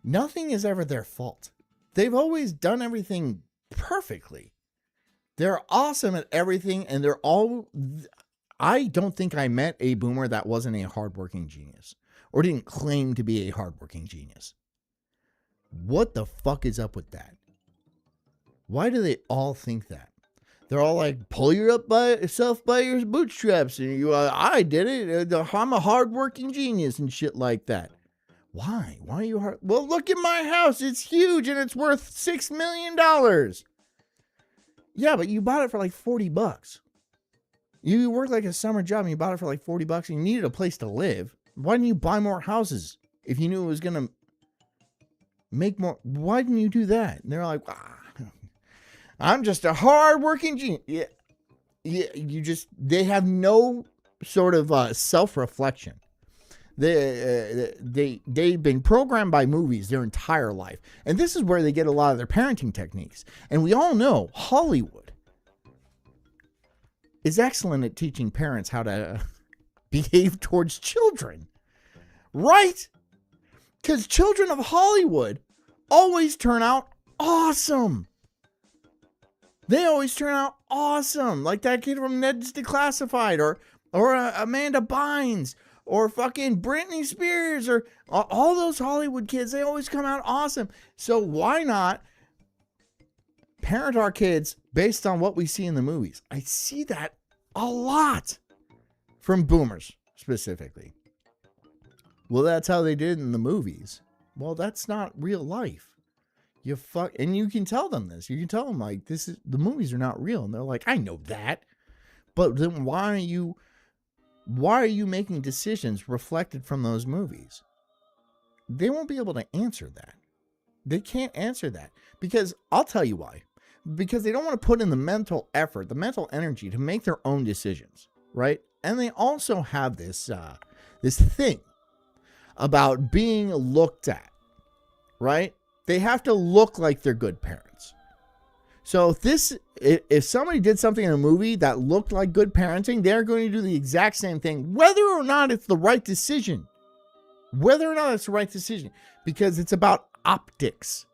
Nothing is ever their fault. They've always done everything perfectly. They're awesome at everything, and they're all... I don't think I met a boomer that wasn't a hardworking genius, or didn't claim to be a hardworking genius. What the fuck is up with that? Why do they all think that? They're all like, pull yourself by your bootstraps, and I did it. I'm a hardworking genius and shit like that. Why? Why are you hard? Well, look at my house. It's huge, and it's worth $6 million. Yeah, but you bought it for like $40. You worked like a summer job and you bought it for like $40 and you needed a place to live. Why didn't you buy more houses if you knew it was going to make more? Why didn't you do that? And they're like, I'm just a hard-working genius. Yeah, they have no sort of self-reflection. They've been programmed by movies their entire life. And this is where they get a lot of their parenting techniques. And we all know Hollywood is excellent at teaching parents how to behave towards children. Right? Because children of Hollywood always turn out awesome. They always turn out awesome. Like that kid from Ned's Declassified, or Amanda Bynes, or fucking Britney Spears, or all those Hollywood kids. They always come out awesome. So why not parent our kids based on what we see in the movies? I see that a lot from boomers specifically. Well, that's how they did in the movies. Well, that's not real life. And you can tell them this. You can tell them, like, the movies are not real. And they're like, I know that. But then why are you making decisions reflected from those movies? They won't be able to answer that. They can't answer that because I'll tell you why. Because they don't want to put in the mental effort, the mental energy to make their own decisions, right? And they also have this this thing about being looked at, right? They have to look like they're good parents. So if somebody did something in a movie that looked like good parenting, they're going to do the exact same thing, whether or not it's the right decision. Whether or not it's the right decision, because it's about optics.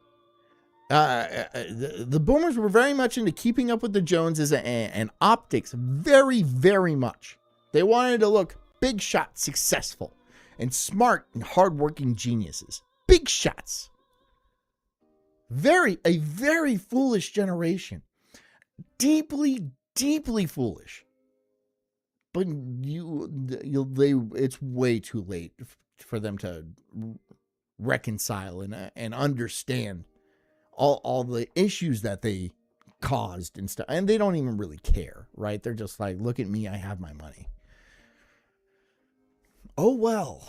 The boomers were very much into keeping up with the Joneses and optics, very, very much. They wanted to look big shot, successful, and smart and hardworking geniuses. Big shots. A very foolish generation. Deeply, deeply foolish. But it's way too late for them to reconcile and understand all the issues that they caused and stuff. And they don't even really care, right? They're just like, look at me, I have my money. Oh well.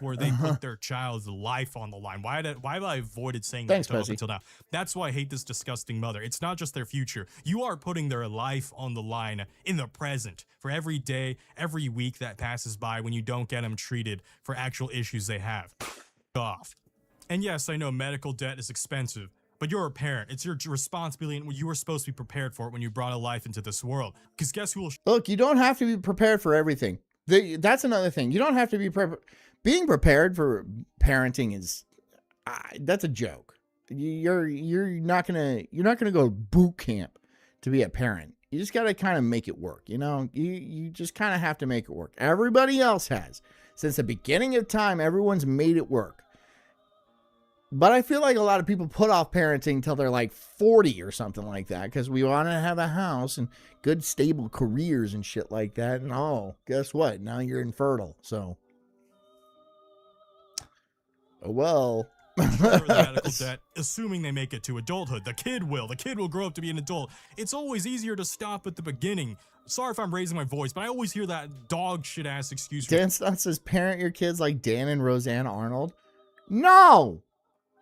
Where they put their child's life on the line. Why have I avoided saying that up until now? That's why I hate this disgusting mother. It's not just their future. You are putting their life on the line in the present for every day, every week that passes by when you don't get them treated for actual issues they have. Off. And yes, I know medical debt is expensive, but you're a parent. It's your responsibility, and you were supposed to be prepared for it when you brought a life into this world. Because guess who will... Look, you don't have to be prepared for everything. That's another thing. You don't have to be being prepared for parenting is that's a joke. You're not gonna go boot camp to be a parent. You just got to kind of make it work. You just kind of have to make it work. Everybody else has since the beginning of time. Everyone's made it work. But I feel like a lot of people put off parenting till they're like 40 or something like that because we want to have a house and good stable careers and shit like that. And guess what? Now you're infertile. So, well. The medical debt, assuming they make it to adulthood. The kid will grow up to be an adult. It's always easier to stop at the beginning. Sorry if I'm raising my voice, but I always hear that dog shit ass excuse. Dan Stunt says parent your kids like Dan and Roseanne Arnold. No.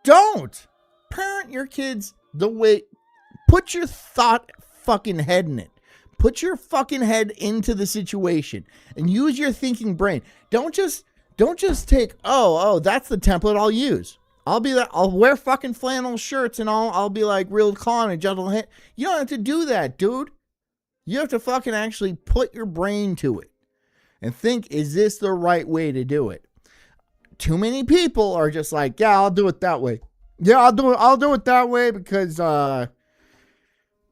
Don't parent your kids the way. Put your fucking head in it. Put your fucking head into the situation and use your thinking brain. Don't just take, that's the template I'll use. I'll wear fucking flannel shirts and I'll be like real calm and gentle. You don't have to do that, dude. You have to fucking actually put your brain to it and think, is this the right way to do it? Too many people are just like, yeah, I'll do it that way. Yeah, I'll do it that way because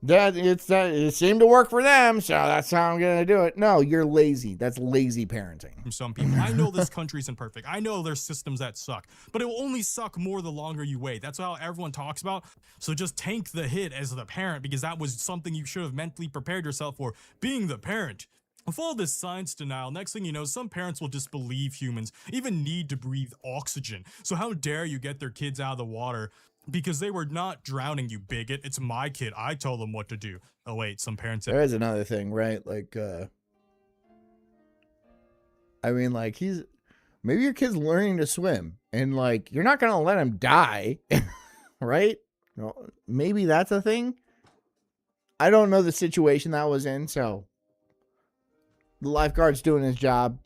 it seemed to work for them, so that's how I'm gonna do it. No, you're lazy. That's lazy parenting. From some people. I know this country isn't perfect. I know there's systems that suck, but it will only suck more the longer you wait. That's how everyone talks about. So just tank the hit as the parent because that was something you should have mentally prepared yourself for, being the parent. With all this science denial, next thing you know, some parents will disbelieve humans even need to breathe oxygen. So how dare you get their kids out of the water because they were not drowning, you bigot. It's my kid. I told them what to do. Oh, wait, some parents... There is another thing, right? Like, I mean, like, maybe your kid's learning to swim and, like, you're not going to let him die, right? Maybe that's a thing. I don't know the situation that was in, so... The lifeguard's doing his job.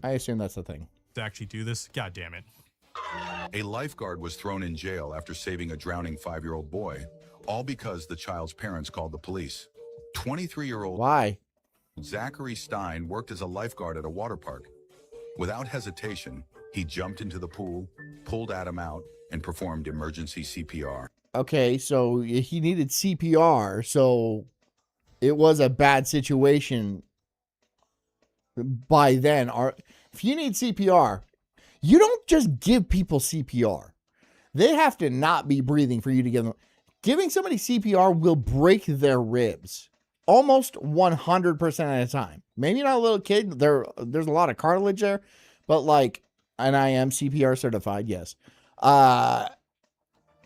I assume that's the thing. To actually do this? God damn it. A lifeguard was thrown in jail after saving a drowning 5-year-old boy, all because the child's parents called the police. 23-year-old Why? Zachary Stein worked as a lifeguard at a water park. Without hesitation, he jumped into the pool, pulled Adam out, and performed emergency CPR. Okay, so he needed CPR, so it was a bad situation by then. If you need CPR, you don't just give people CPR. They have to not be breathing for you to give them. Giving somebody CPR will break their ribs almost 100% of the time. Maybe not a little kid. There's a lot of cartilage there, but like, and I am CPR certified, yes.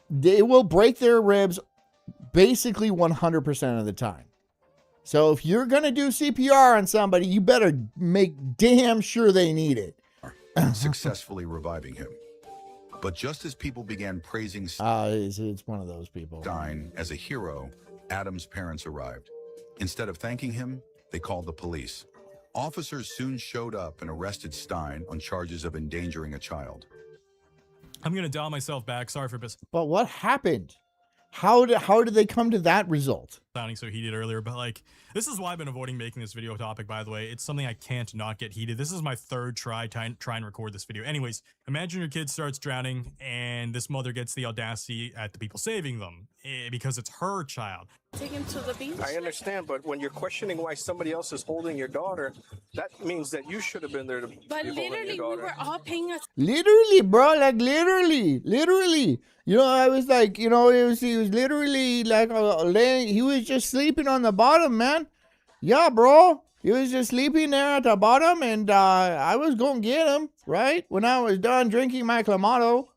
They will break their ribs basically 100% of the time. So if you're going to do CPR on somebody, you better make damn sure they need it. Successfully reviving him. But just as people began praising it's one of those people. Stein as a hero, Adam's parents arrived. Instead of thanking him, they called the police. Officers soon showed up and arrested Stein on charges of endangering a child. I'm gonna dial myself back. Sorry for But what happened? How did they come to that result? sounding so heated earlier, but like, this is why I've been avoiding making this video topic, by the way. It's something I can't not get heated. This is my third try and record this video. Anyways, imagine your kid starts drowning and this mother gets the audacity at the people saving them because it's her child. Take him to the beach. I understand, but when you're questioning why somebody else is holding your daughter, that means that you should have been there to But be holding your literally, we daughter. were all paying attention. Literally, bro, like literally. You know, I was like, you know, he was literally like laying. He was just sleeping on the bottom, man. Yeah, bro. He was just sleeping there at the bottom, and I was gonna get him right when I was done drinking my clamato.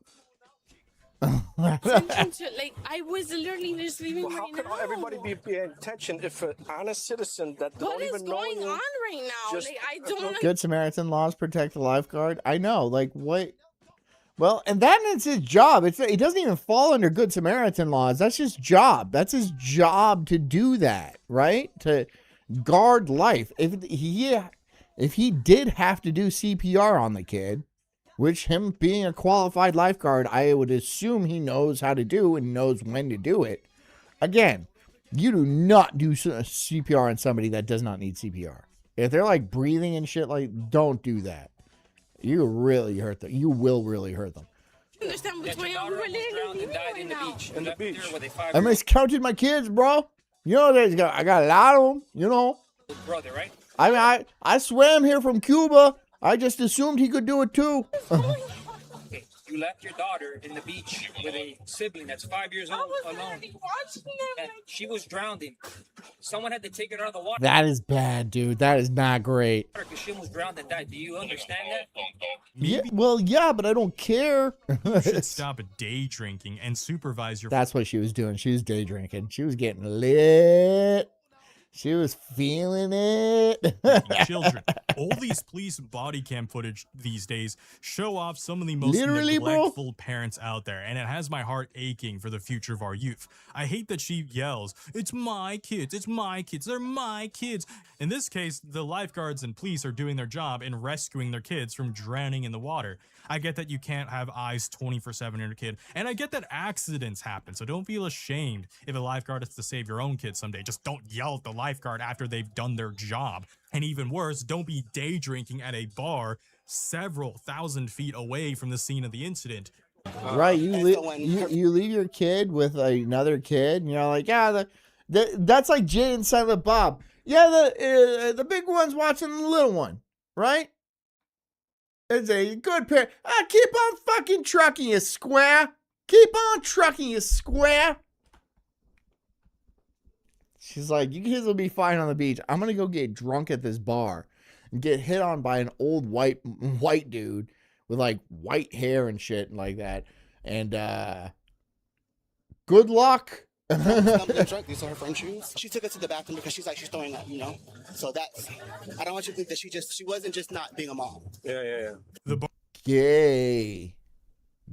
Like, I was literally just leaving Well, how right can now. everybody be paying attention if an honest citizen that What don't is even know going you on right now? just- Like, I don't. Good Samaritan laws protect the lifeguard. I know, like what? Well, and that is his job. It doesn't even fall under Good Samaritan laws. That's his job. That's his job to do that, right? To guard life. If he did have to do CPR on the kid, which him being a qualified lifeguard, I would assume he knows how to do and knows when to do it. Again, you do not do CPR on somebody that does not need CPR. If they're like breathing and shit, like, don't do that. You really hurt them. You will really hurt them. Understand what's going on? We were literally leaving right now. in the beach. I miscounted my kids, bro. You know, I got a lot of them, you know. Brother, right? I mean, I swam here from Cuba. I just assumed he could do it too. Okay, you left your daughter in the beach with a sibling that's 5 years old alone. And she was drowning. Someone had to take her out of the water. That is bad, dude. That is not great. Because she almost drowned and died. Do you understand that? Yeah, well, yeah, but I don't care. You should stop day drinking and supervise your. That's what she was doing. She was day drinking. She was getting lit. She was feeling it. Children. All these police body cam footage these days show off some of the most Literally, neglectful parents out there, and it has my heart aching for the future of our youth. I hate that she yells, "It's my kids, it's my kids, they're my kids." In this case, the lifeguards and police are doing their job in rescuing their kids from drowning in the water. I get that you can't have eyes 24/7 on your kid, and I get that accidents happen, so don't feel ashamed if a lifeguard has to save your own kid someday. Just don't yell at the lifeguard after they've done their job. And even worse, don't be day drinking at a bar several thousand feet away from the scene of the incident. Right, you leave your kid with another kid, and you're like, yeah, that's like Jay and Silent Bob. Yeah, the big one's watching the little one, right? It's a good parent. Keep on fucking trucking, you square. Keep on trucking, you square. She's like, you kids will be fine on the beach. I'm gonna go get drunk at this bar and get hit on by an old white dude with like white hair and shit like that. And good luck. Drunk. These are her friend shoes. She took us to the bathroom because she's throwing up, you know. So that's. I don't want you to think that she wasn't just not being a mom. Yeah. The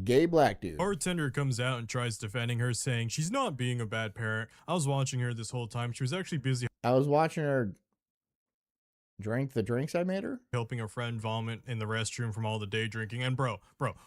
gay black dude. Bartender comes out and tries defending her, saying she's not being a bad parent. I was watching her this whole time. She was actually busy. I was watching her drink the drinks I made her, helping a friend vomit in the restroom from all the day drinking. And bro,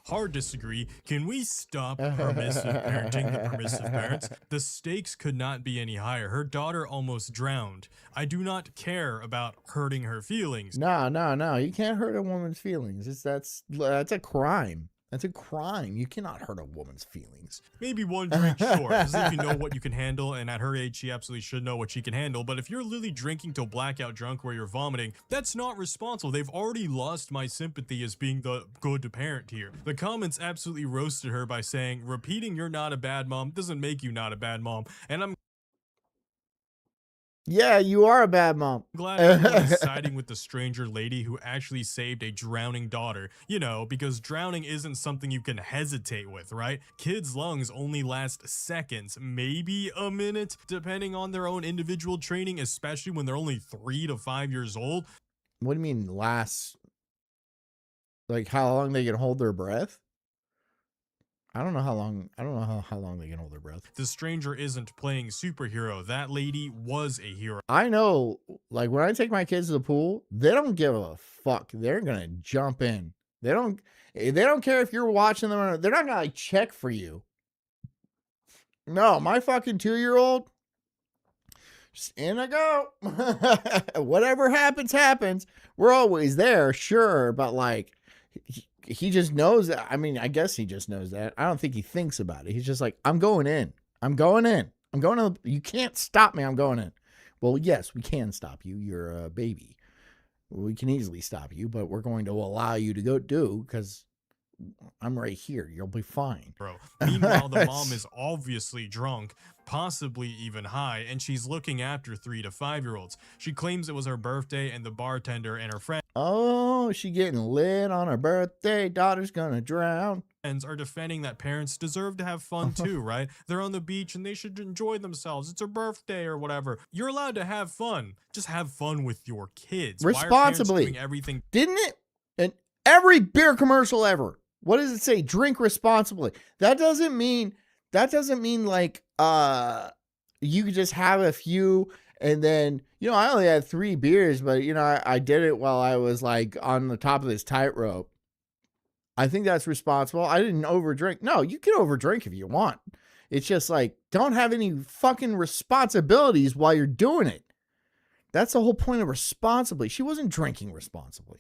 hard disagree. Can we stop permissive parenting the permissive parents? The stakes could not be any higher. Her daughter almost drowned. I do not care about hurting her feelings. No. You can't hurt a woman's feelings. That's a crime. That's a crime. You cannot hurt a woman's feelings. Maybe one drink, sure. As if you know what you can handle, and at her age, she absolutely should know what she can handle. But if you're literally drinking till blackout drunk where you're vomiting, that's not responsible. They've already lost my sympathy as being the good parent here. The comments absolutely roasted her by saying, repeating you're not a bad mom doesn't make you not a bad mom. And I'm Yeah, you are a bad mom. glad everyone is siding with the stranger lady who actually saved a drowning daughter. You know, because drowning isn't something you can hesitate with, right? Kids' lungs only last seconds, maybe a minute, depending on their own individual training, especially when they're only 3 to 5 years old. What do you mean last? Like how long they can hold their breath? I don't know how long. I don't know how long they can hold their breath. The stranger isn't playing superhero. That lady was a hero. I know, like when I take my kids to the pool, they don't give a fuck. They're gonna jump in. They don't care if you're watching them or they're not gonna like check for you. No, my fucking 2-year-old, just in I go. Whatever happens, happens. We're always there, sure, but like he just knows that. I mean, I guess he just knows that. I don't think he thinks about it. He's just like, I'm going in. I'm going in. I'm going to. You can't stop me. I'm going in. Well, yes, we can stop you. You're a baby. We can easily stop you, but we're going to allow you to go do because I'm right here. You'll be fine. Bro. Meanwhile, the mom is obviously drunk, possibly even high, and she's looking after 3 to 5-year-olds. She claims it was her birthday and the bartender and her friends she getting lit on her birthday. Daughter's gonna drown. are defending that parents deserve to have fun too, right? They're on the beach and they should enjoy themselves. It's her birthday or whatever. You're allowed to have fun. Just have fun with your kids. Responsibly. Why are parents doing everything? Didn't it? And every beer commercial ever. What does it say? Drink responsibly. That doesn't mean like you could just have a few and then, I only had 3 beers, but I did it while I was like on the top of this tightrope. I think that's responsible. I didn't overdrink. No, you can overdrink if you want. It's just like, don't have any fucking responsibilities while you're doing it. That's the whole point of responsibly. She wasn't drinking responsibly.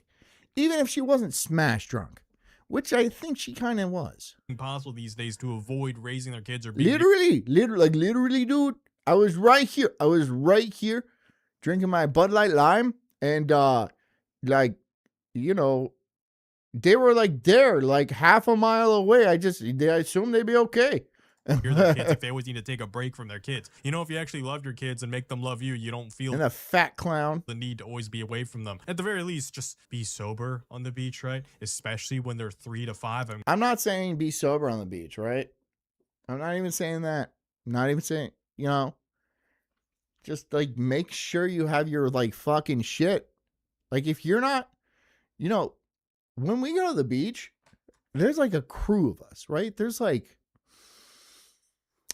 Even if she wasn't smash drunk, which I think she kind of was. Impossible these days to avoid raising their kids or being Literally, dude. I was right here drinking my Bud Light Lime and they were like there, like half a mile away. I assumed they'd be okay. You're their kids if they always need to take a break from their kids. If you actually love your kids and make them love you, you don't feel and a fat clown the need to always be away from them. At the very least, just be sober on the beach, right? Especially when they're 3 to 5. I'm not saying be sober on the beach, right? I'm not even saying that. I'm not even saying, just like make sure you have your like fucking shit. Like if you're not, when we go to the beach, there's like a crew of us, right? There's like,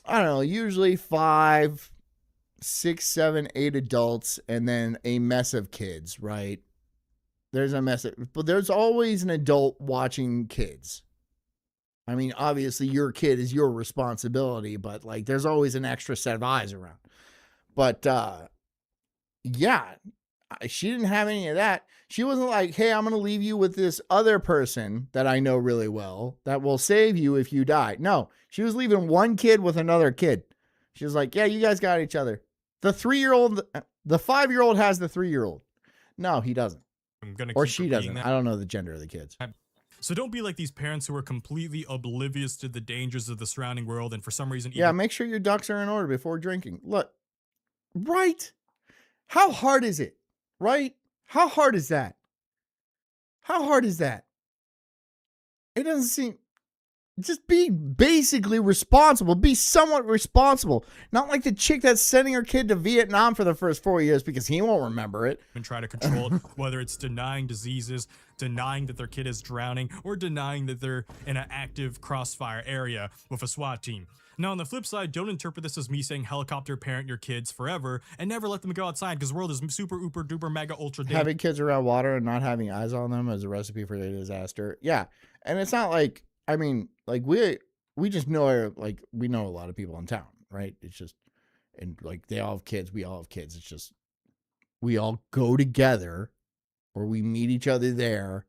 I don't know, usually 5, 6, 7, 8 adults and then a mess of kids, right? There's a mess but there's always an adult watching kids. I mean, obviously your kid is your responsibility, but like there's always an extra set of eyes around. But yeah, she didn't have any of that. She wasn't like, hey, I'm going to leave you with this other person that I know really well that will save you if you die. No, she was leaving one kid with another kid. She was like, yeah, you guys got each other. The 5-year-old has the 3-year-old. No, he doesn't. Or she doesn't. I don't know the gender of the kids. So don't be like these parents who are completely oblivious to the dangers of the surrounding world and for some reason... Yeah, make sure your ducks are in order before drinking. Look, right? How hard is it? Right? How hard is that? How hard is that? It doesn't seem... Just be basically responsible. Be somewhat responsible. Not like the chick that's sending her kid to Vietnam for the first 4 years because he won't remember it. And try to control it, whether it's denying diseases, denying that their kid is drowning, or denying that they're in an active crossfire area with a SWAT team. Now, on the flip side, don't interpret this as me saying helicopter parent your kids forever and never let them go outside because the world is super, uber, duper, mega, ultra dangerous. Having kids around water and not having eyes on them is a recipe for a disaster. Yeah. And it's not like, I mean, like we just know, like we know a lot of people in town, right? It's just, and like they all have kids, we all have kids. It's just, we all go together or we meet each other there.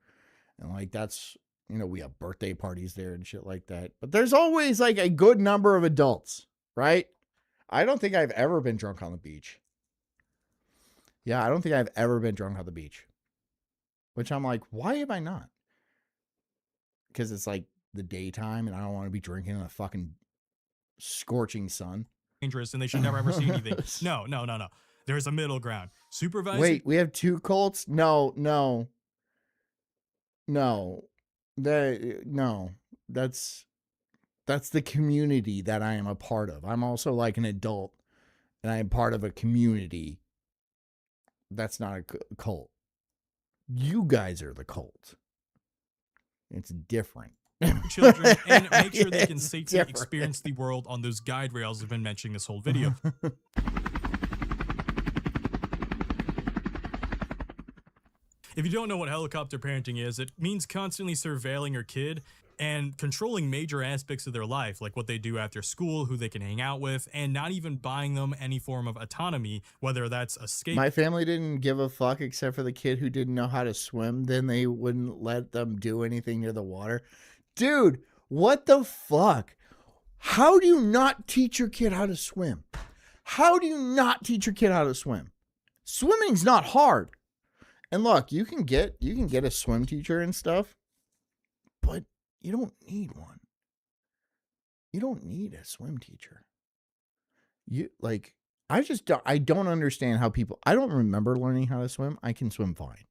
And like, that's, we have birthday parties there and shit like that. But there's always like a good number of adults, right? I don't think I've ever been drunk on the beach. Yeah, I don't think I've ever been drunk on the beach. Which I'm like, why am I not? Because it's like the daytime and I don't want to be drinking in the fucking scorching sun. Dangerous and they should never ever see anything. No. There's a middle ground. Supervising. Wait, we have 2 cults? No. That's the community that I am a part of. I'm also like an adult and I am part of a community. That's not a cult. You guys are the cult. It's different. children and make sure they can It's safely different. experience the world on those guide rails I've been mentioning this whole video. If you don't know what helicopter parenting is, it means constantly surveilling your kid and controlling major aspects of their life, like what they do after school, who they can hang out with, and not even buying them any form of autonomy, whether that's escape. My family didn't give a fuck except for the kid who didn't know how to swim. Then they wouldn't let them do anything near the water. Dude, what the fuck? How do you not teach your kid how to swim? How do you not teach your kid how to swim? Swimming's not hard. And look, you can get a swim teacher and stuff, but you don't need one. You don't need a swim teacher. I don't understand how people, I don't remember learning how to swim. I can swim fine.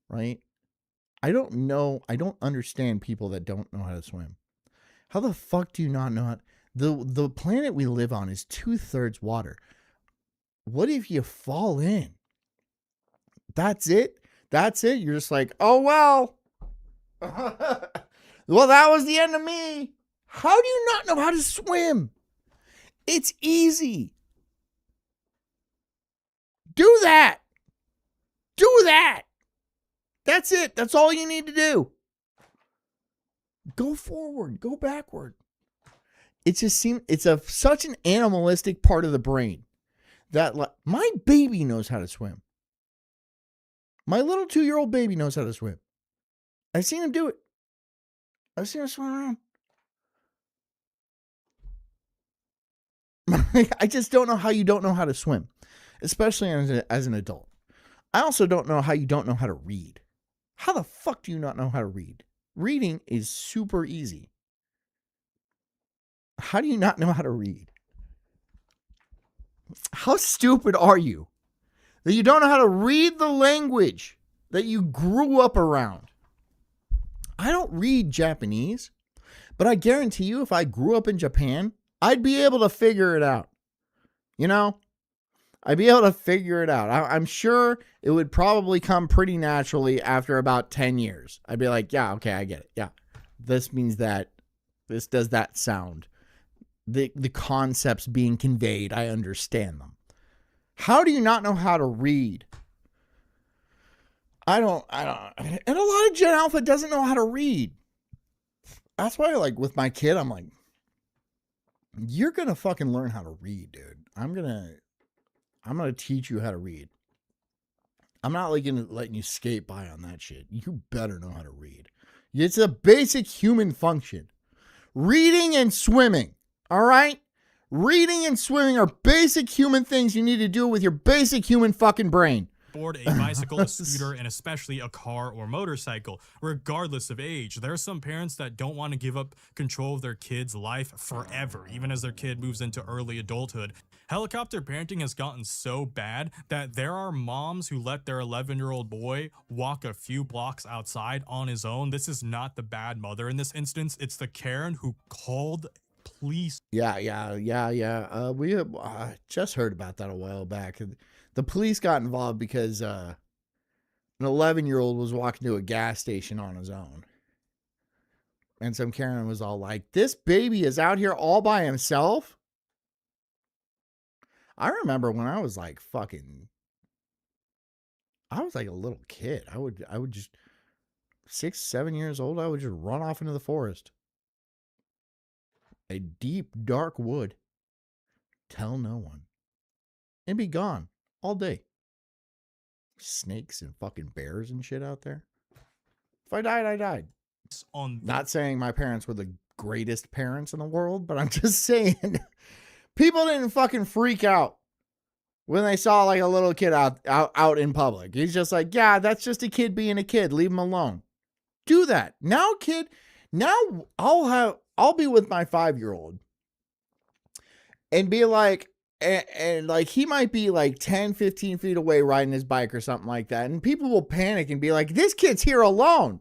Right? I don't understand people that don't know how to swim. How the fuck do you not know how? The planet we live on is 2/3 water. What if you fall in? That's it? That's it? You're just like, oh, well. Well, that was the end of me. How do you not know how to swim? It's easy. Do that. Do that. That's it. That's all you need to do. Go forward. Go backward. It just seems it's such an animalistic part of the brain that my baby knows how to swim. My little 2-year-old baby knows how to swim. I've seen him do it. I've seen him swim around. I just don't know how you don't know how to swim, especially as an adult. I also don't know how you don't know how to read. How the fuck do you not know how to read? Reading is super easy. How do you not know how to read? How stupid are you that you don't know how to read the language that you grew up around? I don't read Japanese, but I guarantee you if I grew up in Japan, I'd be able to figure it out. You know? I'd be able to figure it out. I'm sure it would probably come pretty naturally after about 10 years. I'd be like, yeah, okay, I get it. Yeah. This means that. This does that sound. The concepts being conveyed, I understand them. How do you not know how to read? I don't. And a lot of Gen Alpha doesn't know how to read. That's why, like, with my kid, I'm like, you're going to fucking learn how to read, dude. I'm going to teach you how to read. I'm not like letting you skate by on that shit. You better know how to read. It's a basic human function. Reading and swimming. All right? Reading and swimming are basic human things you need to do with your basic human fucking brain. Board, a bicycle, a scooter, and especially a car or motorcycle, regardless of age. There are some parents that don't want to give up control of their kid's life forever, even as their kid moves into early adulthood. Helicopter parenting has gotten so bad that there are moms who let their 11-year-old boy walk a few blocks outside on his own. This is not the bad mother in this instance. It's the Karen who called police. Yeah. We just heard about that a while back. The police got involved because an 11-year-old was walking to a gas station on his own. And some Karen was all like, this baby is out here all by himself? I remember when I was like I was like a little kid. I would just 6, 7 years old. I would just run off into the forest. A deep, dark wood. Tell no one. And be gone all day. Snakes and fucking bears and shit out there. If I died, I died. Not saying my parents were the greatest parents in the world, but I'm just saying people didn't fucking freak out when they saw like a little kid out in public. He's just like, yeah, that's just a kid being a kid. Leave him alone. Do that. Now, kid, now I'll be with my 5-year-old and be like, and like he might be like 10, 15 feet away riding his bike or something like that. And people will panic and be like, this kid's here alone.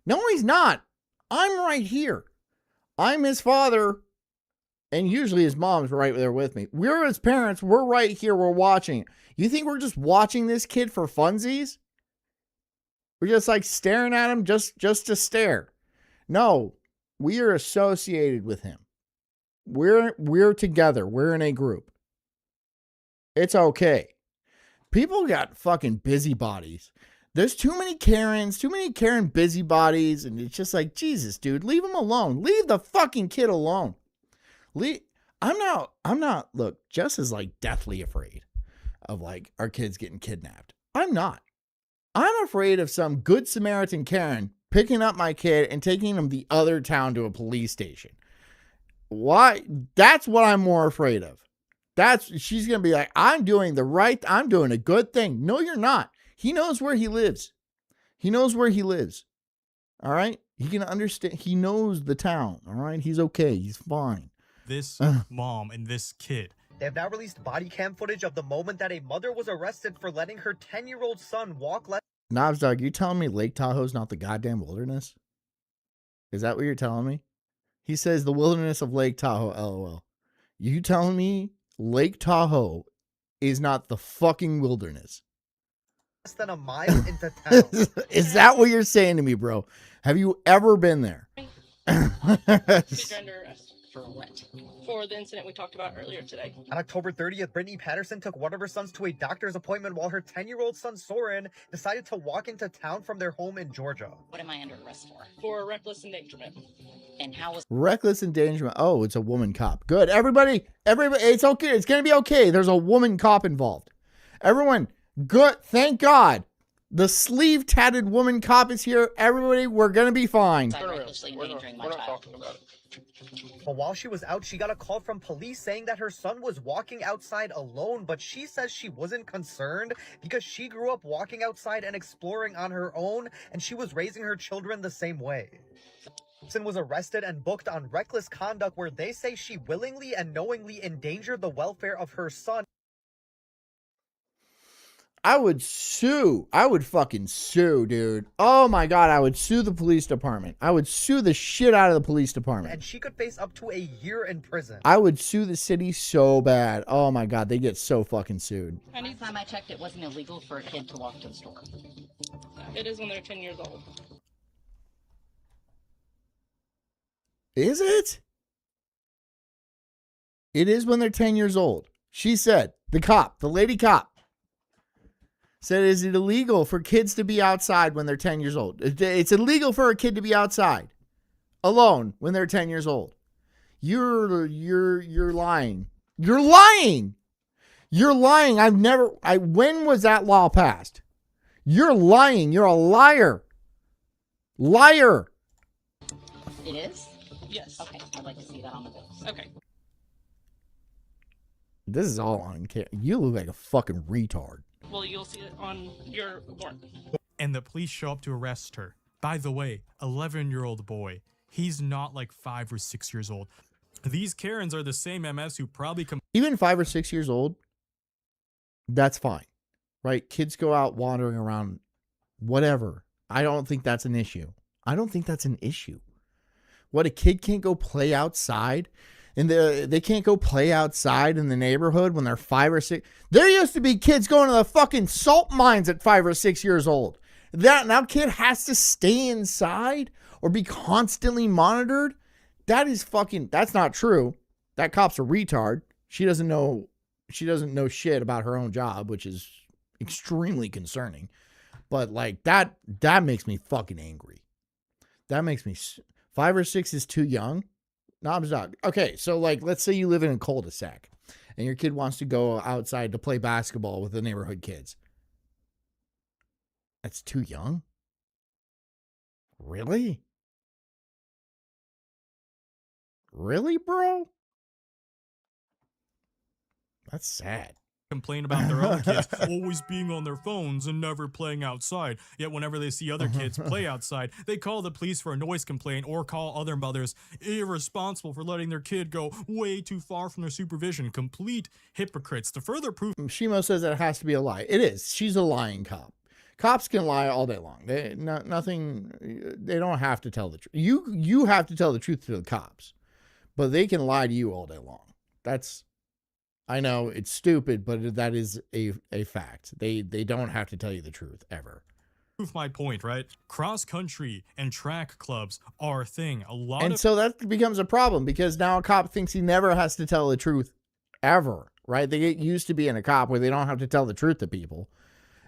No, he's not. I'm right here. I'm his father. And usually his mom's right there with me. We're his parents. We're right here. We're watching. You think we're just watching this kid for funsies? We're just like staring at him just to stare. No, We are associated with him. We're together. We're in a group. It's okay. People got fucking busybodies. There's too many Karens, too many Karen busybodies, and it's just like, Jesus, dude, leave him alone. Leave the fucking kid alone. I'm not, look, Jess is like deathly afraid of like our kids getting kidnapped. I'm not. I'm afraid of some good Samaritan Karen picking up my kid and taking him the other town to a police station. Why? That's what I'm more afraid of. She's going to be like, I'm doing a good thing. No, you're not. He knows where he lives. He knows where he lives. All right. He can understand. He knows the town. All right. He's okay. He's fine. This mom and this kid. They have now released body cam footage of the moment that a mother was arrested for letting her 10-year-old son walk less. Knobs Dog, you telling me Lake Tahoe's not the goddamn wilderness? Is that what you're telling me? He says the wilderness of Lake Tahoe, LOL. You telling me Lake Tahoe is not the fucking wilderness? Less than a mile into town. Is that what you're saying to me, bro? Have you ever been there? You're under arrest for what? For the incident we talked about earlier today. On October 30th, Brittany Patterson took one of her sons to a doctor's appointment while her 10-year-old son Soren decided to walk into town from their home in Georgia. What am I under arrest for? For reckless endangerment. And how was Reckless endangerment. Oh, it's a woman cop. Good. Everybody, it's okay. It's going to be okay. There's a woman cop involved. Everyone, good. Thank God. The sleeve-tatted woman cop is here. Everybody, we're going to be fine. recklessly endangering my child? But while she was out, she got a call from police saying that her son was walking outside alone, but she says she wasn't concerned because she grew up walking outside and exploring on her own, and she was raising her children the same way. Patterson was arrested and booked on reckless conduct, where they say she willingly and knowingly endangered the welfare of her son. I would sue. I would fucking sue, dude. Oh my God, I would sue the police department. I would sue the shit out of the police department. And she could face up to a year in prison. I would sue the city so bad. Oh my God, they get so fucking sued. Last time I checked, it wasn't illegal for a kid to walk to the store. It is when they're 10 years old. Is it? It is when they're 10 years old. She said, the lady cop, said, is it illegal for kids to be outside when they're 10 years old? It's illegal for a kid to be outside alone when they're 10 years old. You're lying. You're lying. You're lying. When was that law passed? You're lying. You're a liar. Liar. It is? Yes. Okay, I'd like to see that on the books. Okay. This is all on camera. You look like a fucking retard. Well, you'll see it on your warrant. And the police show up to arrest her. By the way, 11-year-old boy. He's not like 5 or 6 years old. These Karens are the same MS who probably even 5 or 6 years old, that's fine, right? Kids go out wandering around, whatever. I don't think that's an issue. I don't think that's an issue. What, a kid can't go play outside? And they can't go play outside in the neighborhood when they're 5 or 6. There used to be kids going to the fucking salt mines at 5 or 6 years old. That now kid has to stay inside or be constantly monitored. That's not true. That cop's a retard. She doesn't know shit about her own job, which is extremely concerning. But like that makes me fucking angry. That makes me 5 or 6 is too young. Knobs dog. Okay, so like, let's say you live in a cul-de-sac and your kid wants to go outside to play basketball with the neighborhood kids. That's too young? Really? Really, bro? That's sad. Complain about their own kids always being on their phones and never playing outside. Yet whenever they see other kids play outside, they call the police for a noise complaint or call other mothers irresponsible for letting their kid go way too far from their supervision. Complete hypocrites. To further prove, Shimo says that it has to be a lie. It is. She's a lying cop. Cops can lie all day long. They don't have to tell the truth. You have to tell the truth to the cops, but they can lie to you all day long. I know it's stupid, but that is a fact. They don't have to tell you the truth ever. Prove my point, right? Cross country and track clubs are a thing. A lot And of so that becomes a problem because now a cop thinks he never has to tell the truth ever, right? They get used to being a cop where they don't have to tell the truth to people.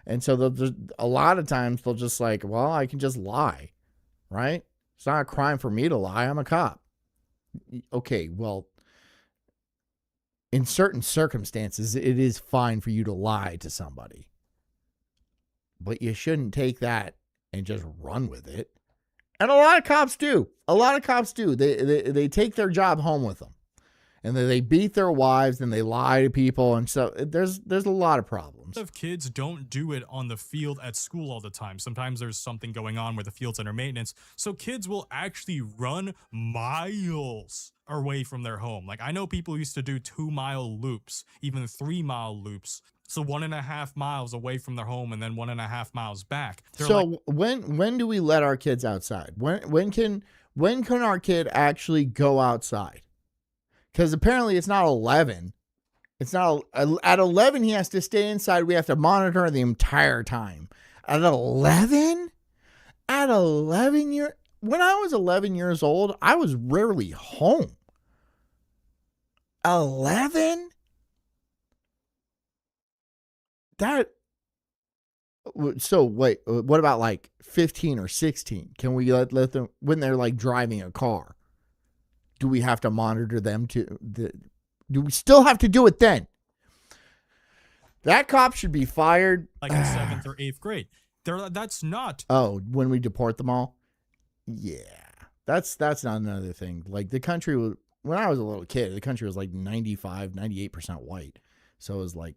And so they'll just, a lot of times they'll just like, well, I can just lie, right? It's not a crime for me to lie. I'm a cop. Okay, well, in certain circumstances, it is fine for you to lie to somebody. But you shouldn't take that and just run with it. And a lot of cops do. A lot of cops do. They take their job home with them. And then they beat their wives and they lie to people. And so there's a lot of problems. of kids don't do it on the field at school all the time. Sometimes there's something going on where the field's under maintenance. So kids will actually run miles away from their home. Like I know people used to do 2-mile loops, even 3-mile loops. So 1.5 miles away from their home and then 1.5 miles back. They're so when do we let our kids outside? When can our kid actually go outside? Because apparently it's not 11. It's not at 11. He has to stay inside. We have to monitor the entire time. At 11, when I was 11 years old, I was rarely home. 11. So wait, what about like 15 or 16? Can we let them when they're like driving a car? Do we have to monitor them do we still have to do it then? That cop should be fired. like in 7th or 8th grade. That's not. Oh, when we deport them all? Yeah. That's not another thing. Like the country was, when I was a little kid, the country was like 98% white. So it was like,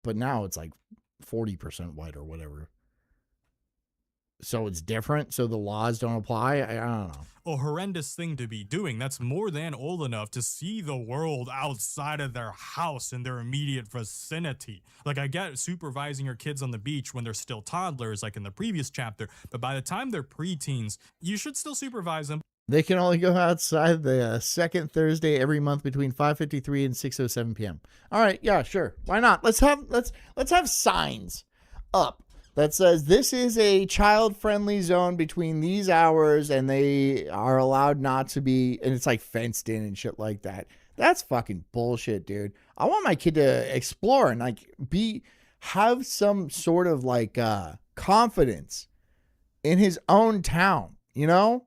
but now it's like 40% white or whatever. So it's different. So the laws don't apply. I don't know. A horrendous thing to be doing. That's more than old enough to see the world outside of their house in their immediate vicinity. Like I get supervising your kids on the beach when they're still toddlers, like in the previous chapter, but by the time they're preteens, you should still supervise them. They can only go outside the second Thursday every month between 5:53 and 6:07 p.m. All right, yeah, sure. Why not? Let's have signs up that says this is a child-friendly zone between these hours, and they are allowed not to be, and it's like fenced in and shit like that. That's fucking bullshit, dude. I want my kid to explore and like have some sort of like confidence in his own town, you know?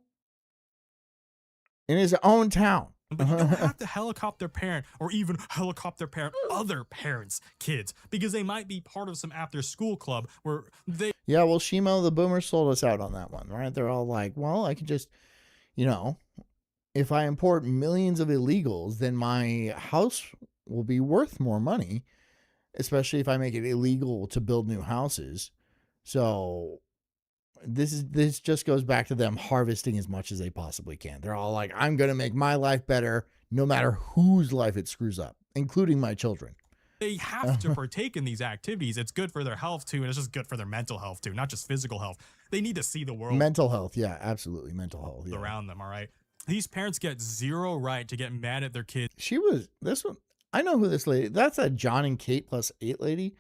In his own town. But you don't have to helicopter parent or even helicopter parent other parents' kids because they might be part of some after school club where they. Yeah, well, Shimo the Boomer sold us out on that one, right? They're all like, well, I could just, if I import millions of illegals, then my house will be worth more money, especially if I make it illegal to build new houses. So this just goes back to them harvesting as much as they possibly can. They're all like, I'm going to make my life better no matter whose life it screws up, including my children. They have to partake in these activities. It's good for their health too, and it's just good for their mental health too, not just physical health. They need to see the world. Mental health, yeah, absolutely. Mental health, yeah. Around them, all right? These parents get zero right to get mad at their kids. This one, I know who this lady, that's a John and Kate plus 8 lady.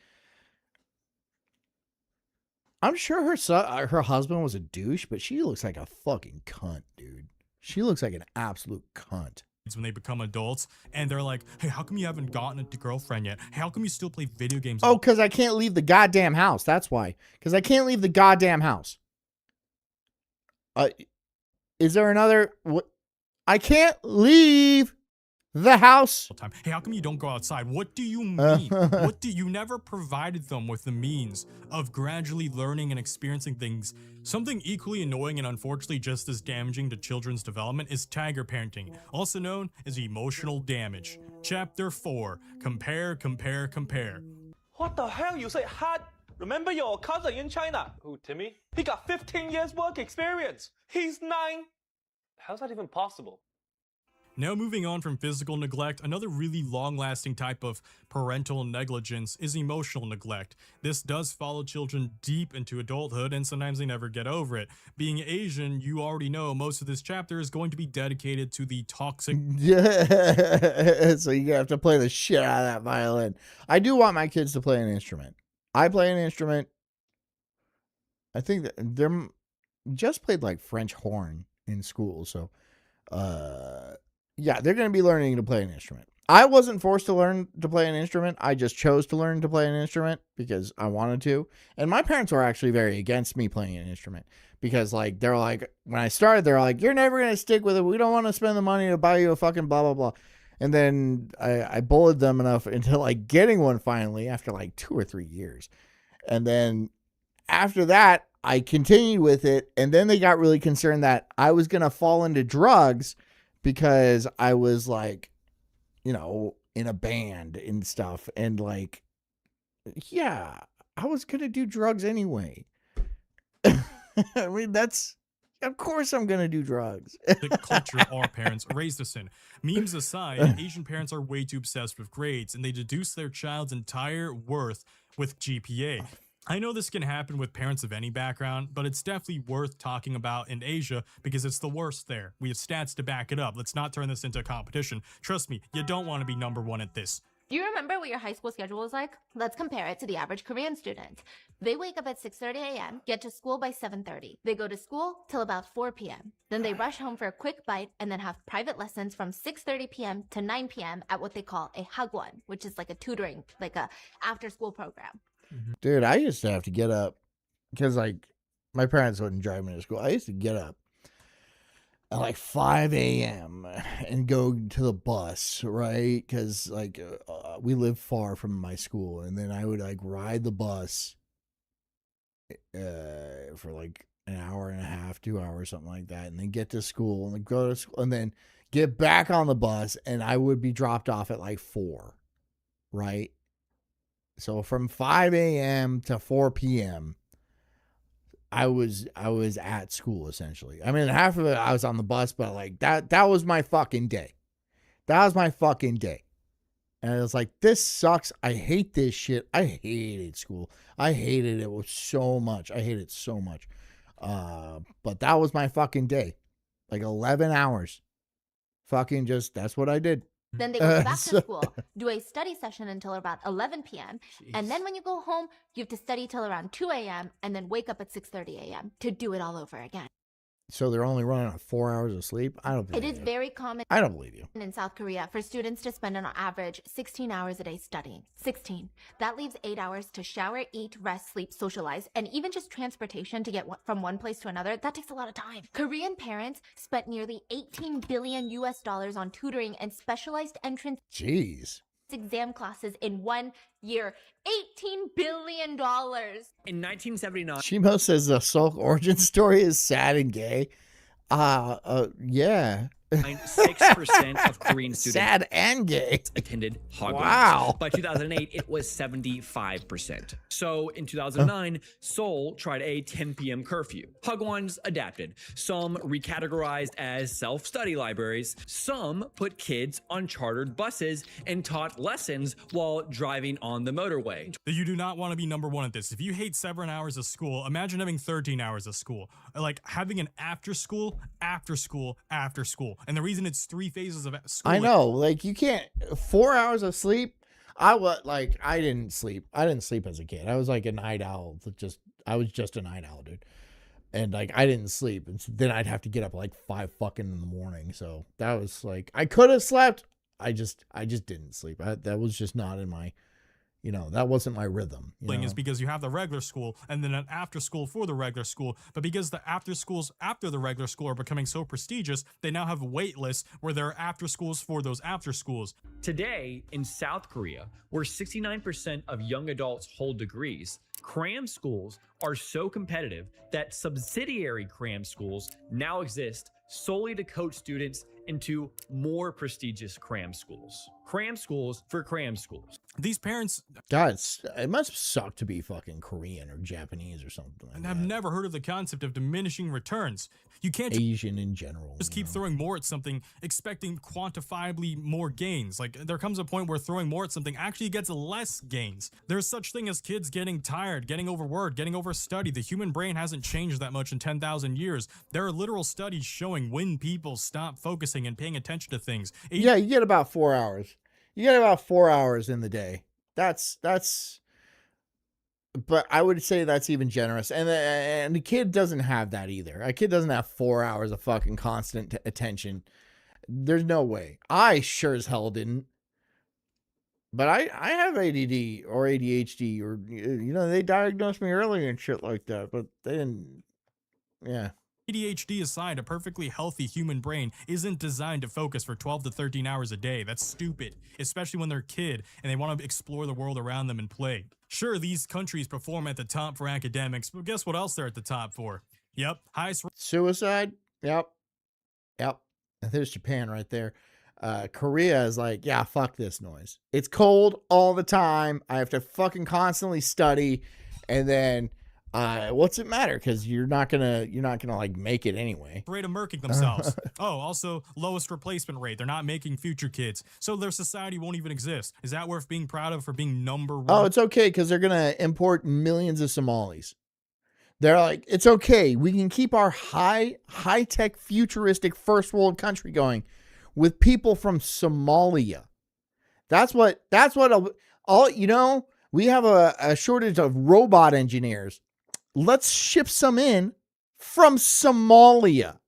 I'm sure her husband was a douche, but she looks like a fucking cunt, dude. She looks like an absolute cunt. When they become adults, and they're like, hey, how come you haven't gotten a girlfriend yet? Hey, how come you still play video games? Oh, because I can't leave the goddamn house. That's why. Because I can't leave the goddamn house. Is there another? I can't leave the house. Hey, how come you don't go outside? What do you mean? You never provided them with the means of gradually learning and experiencing things. Something equally annoying and unfortunately just as damaging to children's development is tiger parenting, also known as emotional damage. Chapter 4, Compare, Compare, Compare. What the hell? You say hard? Remember your cousin in China? Who, Timmy? He got 15 years work experience. He's 9. How's that even possible? Now moving on from physical neglect, another really long-lasting type of parental negligence is emotional neglect. This does follow children deep into adulthood, and sometimes they never get over it. Being Asian, you already know most of this chapter is going to be dedicated to the toxic... Yeah, so you have to play the shit out of that violin. I do want my kids to play an instrument. I play an instrument. I think that they're just played like French horn in school, so yeah, they're going to be learning to play an instrument. I wasn't forced to learn to play an instrument. I just chose to learn to play an instrument because I wanted to. And my parents were actually very against me playing an instrument because, like, they're like, when I started, they're like, you're never going to stick with it. We don't want to spend the money to buy you a fucking blah, blah, blah. And then I bullied them enough into, like, getting one finally after, like, 2 or 3 years. And then after that, I continued with it. And then they got really concerned that I was going to fall into drugs because I was, like, you know, in a band and stuff. And like, yeah, I was going to do drugs anyway. I mean, of course I'm going to do drugs. The culture our parents raised us in. Memes aside, Asian parents are way too obsessed with grades, and they deduce their child's entire worth with GPA. I know this can happen with parents of any background, but it's definitely worth talking about in Asia because it's the worst there. We have stats to back it up. Let's not turn this into a competition. Trust me, you don't want to be number one at this. Do you remember what your high school schedule was like? Let's compare it to the average Korean student. They wake up at 6:30 a.m., get to school by 7:30. They go to school till about 4 p.m. Then they rush home for a quick bite and then have private lessons from 6:30 p.m. to 9 p.m. at what they call a hagwon, which is like a tutoring, like a after-school program. Dude, I used to have to get up because, like, my parents wouldn't drive me to school. I used to get up at like 5 a.m. and go to the bus, right? Because, like, we live far from my school. And then I would, like, ride the bus for, like, an hour and a half, 2 hours, something like that. And then get to school and go to school and then get back on the bus. And I would be dropped off at, like, 4, right? So from 5 a.m. to 4 p.m., I was at school essentially. I mean, half of it I was on the bus, but like that was my fucking day. That was my fucking day. And I was like, this sucks. I hate this shit. I hated school. I hated it so much. I hated it so much. But that was my fucking day. Like 11 hours. Fucking just, that's what I did. Then they go back to school, do a study session until about 11 p.m. And then when you go home, you have to study till around 2 a.m. and then wake up at 6:30 a.m. to do it all over again. So they're only running on 4 hours of sleep? I don't believe It is very common. I don't believe you. In South Korea for students to spend on average 16 hours a day studying. 16. That leaves 8 hours to shower, eat, rest, sleep, socialize, and even just transportation to get from one place to another. That takes a lot of time. Korean parents spent nearly $18 billion on tutoring and specialized entrance exam classes in 1 year. $18 billion. In 1979, Shimo says the Sulk origin story is sad and gay. Yeah. 6% of Korean students sad and gay attended Hogwarts. Wow. By 2008, it was 75%. So in 2009, Seoul tried a 10 p.m. curfew. Hogwarts adapted. Some recategorized as self-study libraries. Some put kids on chartered buses and taught lessons while driving on the motorway. You do not want to be number one at this. If you hate 7 hours of school, imagine having 13 hours of school. Like having an after school, after school, after school. And the reason it's 3 phases of school. I know, like you can't 4 hours of sleep. I didn't sleep. I didn't sleep as a kid. I was like a night owl. I was just a night owl, dude. And like I didn't sleep, and so then I'd have to get up like 5 fucking in the morning. So that was like I could have slept. I just didn't sleep. That was just not in my. That wasn't my rhythm. Is because you have the regular school and then an after school for the regular school. But because the after schools after the regular school are becoming so prestigious, they now have wait lists where there are after schools for those after schools. Today in South Korea, where 69% of young adults hold degrees, cram schools are so competitive that subsidiary cram schools now exist solely to coach students into more prestigious cram schools. Cram schools for cram schools. These parents... God, it must suck to be fucking Korean or Japanese or something like and I've never heard of the concept of diminishing returns. You can't... Asian in general. Just keep throwing more at something, expecting quantifiably more gains. Like, there comes a point where throwing more at something actually gets less gains. There's such thing as kids getting tired, getting overworked, getting overstudied. The human brain hasn't changed that much in 10,000 years. There are literal studies showing when people stop focusing and paying attention to things. Yeah, you get about 4 hours. You get about 4 hours in the day. That's but I would say that's even generous. And the kid doesn't have that either. A kid doesn't have 4 hours of fucking constant attention. There's no way. I sure as hell didn't. But I have ADD or ADHD or, they diagnosed me early and shit like that. But they didn't. Yeah. ADHD aside, a perfectly healthy human brain isn't designed to focus for 12 to 13 hours a day. That's stupid, especially when they're a kid and they want to explore the world around them and play. Sure, these countries perform at the top for academics, but guess what else they're at the top for? Yep, highest Suicide? Yep. There's Japan right there. Korea is like, yeah, fuck this noise. It's cold all the time. I have to fucking constantly study. And then what's it matter? Because you're not gonna like make it anyway. Rate of murking themselves. Oh, also lowest replacement rate. They're not making future kids, so their society won't even exist. Is that worth being proud of for being number one? Oh, it's okay because they're gonna import millions of Somalis. They're like, it's okay. We can keep our high-tech, futuristic first world country going with people from Somalia. That's what we have a shortage of robot engineers. Let's ship some in from Somalia.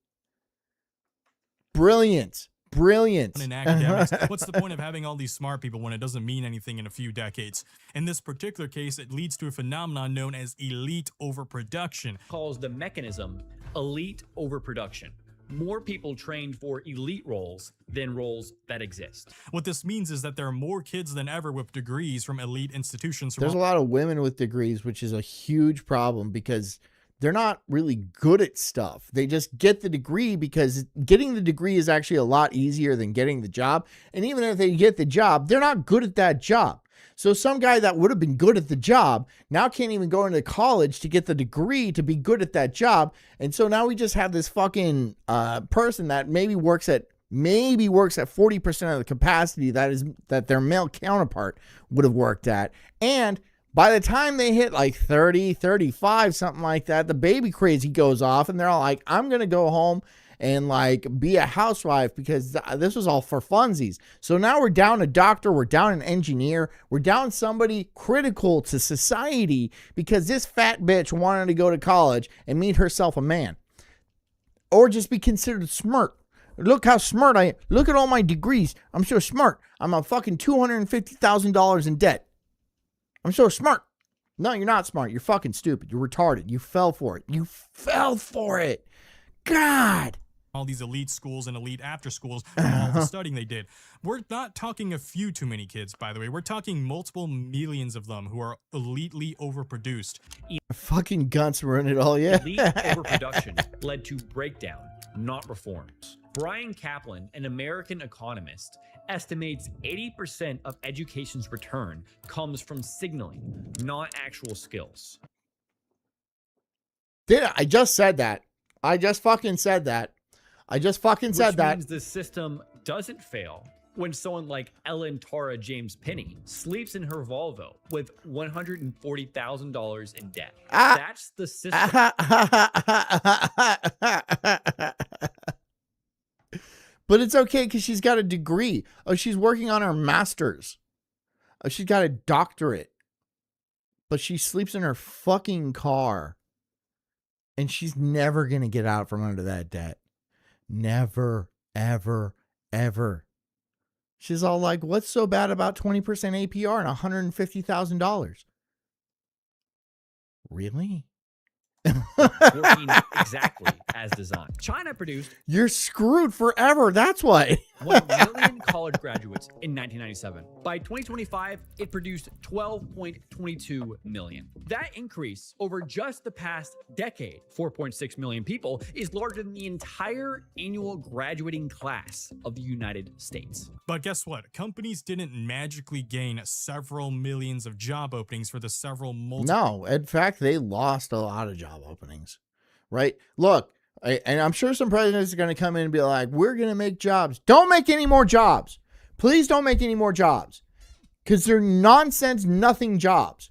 Brilliant. In academics, what's the point of having all these smart people when it doesn't mean anything in a few decades? In this particular case, it leads to a phenomenon known as elite overproduction. Calls the mechanism elite overproduction. More people trained for elite roles than roles that exist. What this means is that there are more kids than ever with degrees from elite institutions. There's a lot of women with degrees, which is a huge problem because they're not really good at stuff. They just get the degree because getting the degree is actually a lot easier than getting the job. And even if they get the job, they're not good at that job. So some guy that would have been good at the job now can't even go into college to get the degree to be good at that job. And so now we just have this fucking person that maybe works at 40% of the capacity that their male counterpart would have worked at. And by the time they hit like 30, 35, something like that, the baby crazy goes off and they're all like, I'm going to go home and like be a housewife because this was all for funsies. So now we're down a doctor, we're down an engineer, we're down somebody critical to society because this fat bitch wanted to go to college and meet herself a man. Or just be considered smart. Look how smart I am. Look at all my degrees. I'm so smart. I'm a fucking $250,000 in debt. I'm so smart. No, you're not smart. You're fucking stupid. You're retarded. You fell for it. You fell for it. God. All these elite schools and elite after schools from all the studying they did. We're not talking a few too many kids, by the way. We're talking multiple millions of them who are elitely overproduced. Fucking guns ruin it all, yeah. Elite overproduction led to breakdown, not reforms. Brian Kaplan, an American economist, estimates 80% of education's return comes from signaling, not actual skills. I just said that. I just fucking said that. Which means the system doesn't fail when someone like Ellen Tara James Penny sleeps in her Volvo with $140,000 in debt. That's the system. But it's okay because she's got a degree. Oh, she's working on her master's. Oh, she's got a doctorate. But she sleeps in her fucking car. And she's never going to get out from under that debt. Never, ever, ever. She's all like, what's so bad about 20% APR and $150,000? Really? Working exactly as designed. China produced... You're screwed forever. That's why. 1 million college graduates in 1997. By 2025, it produced 12.22 million. That increase over just the past decade, 4.6 million people, is larger than the entire annual graduating class of the United States. But guess what? Companies didn't magically gain several millions of job openings for the several No, in fact, they lost a lot of job openings, right? Look, and I'm sure some presidents are going to come in and be like, we're going to make jobs. Don't make any more jobs. Please don't make any more jobs because they're nonsense, nothing jobs.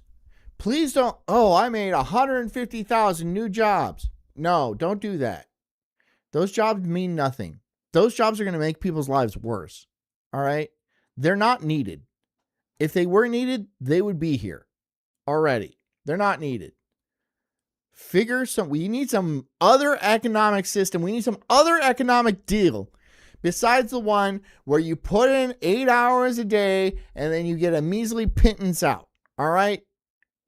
Please don't. Oh, I made 150,000 new jobs. No, don't do that. Those jobs mean nothing. Those jobs are going to make people's lives worse. All right. They're not needed. If they were needed, they would be here already. They're not needed. We need some other economic system. We need some other economic deal besides the one where you put in 8 hours a day and then you get a measly pittance out. All right?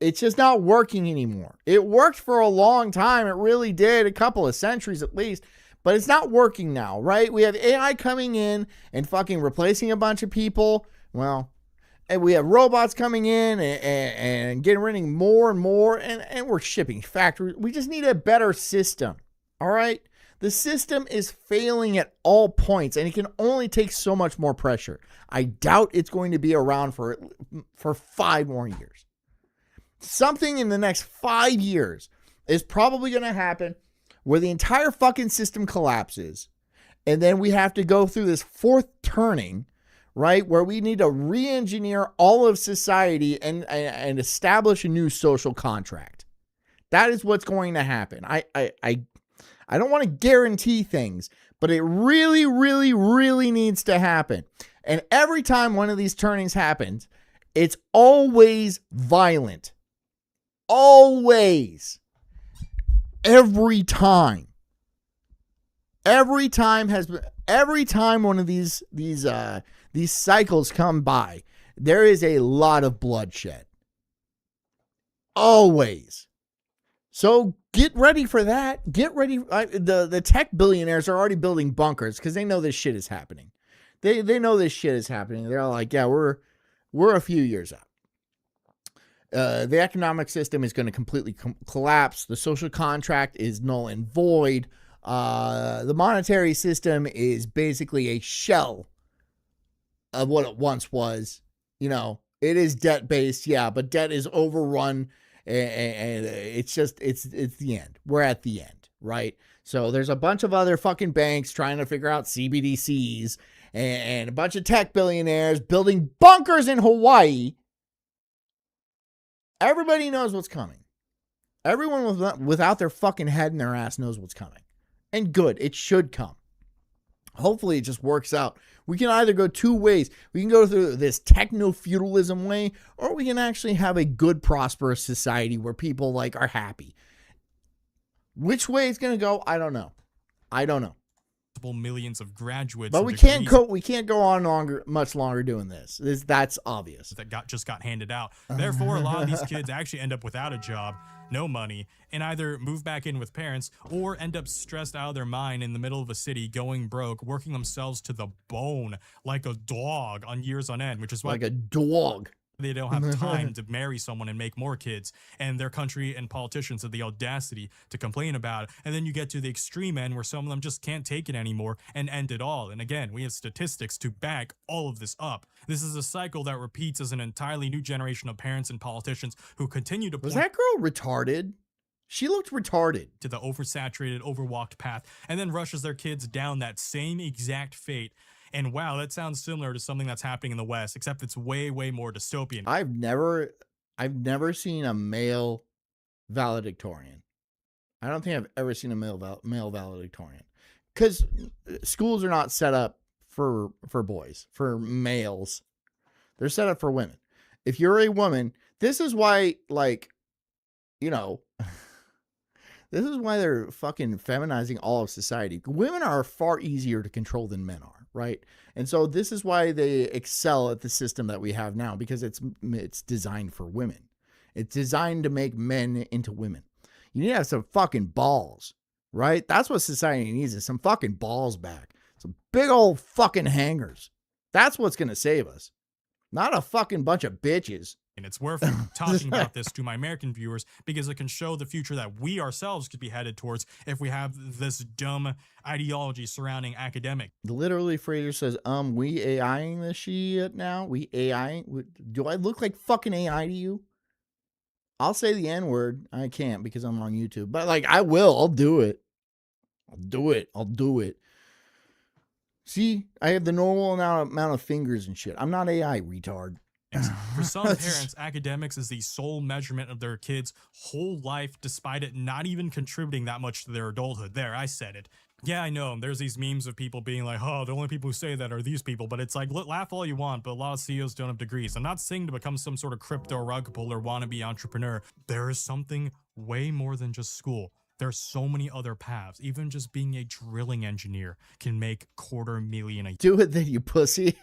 It's just not working anymore. It worked for a long time. It really did, a couple of centuries at least, but it's not working now, right? We have AI coming in and fucking replacing a bunch of people. Well, and we have robots coming in and getting rid of more and more, and we're shipping factories. We just need a better system, all right? The system is failing at all points, and it can only take so much more pressure. I doubt it's going to be around for 5 more years. Something in the next 5 years is probably going to happen where the entire fucking system collapses, and then we have to go through this fourth turning, right, where we need to re-engineer all of society and establish a new social contract. That is what's going to happen. I don't want to guarantee things, but it really, really, really needs to happen. And every time one of these turnings happens, it's always violent. Always. Every time. Every time one of these cycles come by, there is a lot of bloodshed. Always. So get ready for that. Get ready. The tech billionaires are already building bunkers because they know this shit is happening. They know this shit is happening. They're like, yeah, we're a few years out. The economic system is going to completely collapse. The social contract is null and void. The monetary system is basically a shell of what it once was. You know, it is debt-based, yeah, but debt is overrun, and it's the end. We're at the end, right? So there's a bunch of other fucking banks trying to figure out CBDCs, and a bunch of tech billionaires building bunkers in Hawaii. Everybody knows what's coming. Everyone without their fucking head in their ass knows what's coming. And good, it should come. Hopefully it just works out. We can either go 2 ways. We can go through this techno-feudalism way, or we can actually have a good, prosperous society where people like are happy. Which way it's going to go, I don't know. Millions of graduates, but we can't go on much longer doing this. That's obvious. That just got handed out. Therefore, a lot of these kids actually end up without a job, no money, and either move back in with parents or end up stressed out of their mind in the middle of a city, going broke, working themselves to the bone like a dog on years on end, which is why like a dog. They don't have time to marry someone and make more kids, and their country and politicians have the audacity to complain about it. And then you get to the extreme end where some of them just can't take it anymore and end it all. And again, we have statistics to back all of this up. This is a cycle that repeats as an entirely new generation of parents and politicians who continue to Was that girl retarded? She looked retarded. To the oversaturated, overwalked path, and then rushes their kids down that same exact fate. And wow, that sounds similar to something that's happening in the West, except it's way, way more dystopian. I've never seen a male valedictorian. I don't think I've ever seen a male valedictorian, because schools are not set up for boys, for males. They're set up for women. If you're a woman, this is why, like, you know, this is why they're fucking feminizing all of society. Women are far easier to control than men are, right? And so this is why they excel at the system that we have now, because it's designed for women. It's designed to make men into women. You need to have some fucking balls, right? That's what society needs, is some fucking balls back. Some big old fucking hangers. That's what's going to save us. Not a fucking bunch of bitches. And it's worth talking about this to my American viewers because it can show the future that we ourselves could be headed towards if we have this dumb ideology surrounding academic. Literally, Fraser says, we AIing this shit now? We AIing? Do I look like fucking AI to you? I'll say the N-word. I can't because I'm on YouTube. But, like, I will. I'll do it. I'll do it. See? I have the normal amount of fingers and shit. I'm not AI, retard. For some parents, academics is the sole measurement of their kids' whole life, despite it not even contributing that much to their adulthood. There, I said it. Yeah, I know. There's these memes of people being like, oh, the only people who say that are these people. But it's like, laugh all you want, but a lot of CEOs don't have degrees. I'm not saying to become some sort of crypto rug pull or wannabe entrepreneur. There is something way more than just school. There's so many other paths. Even just being a drilling engineer can make $250,000 a Do it then, you pussy.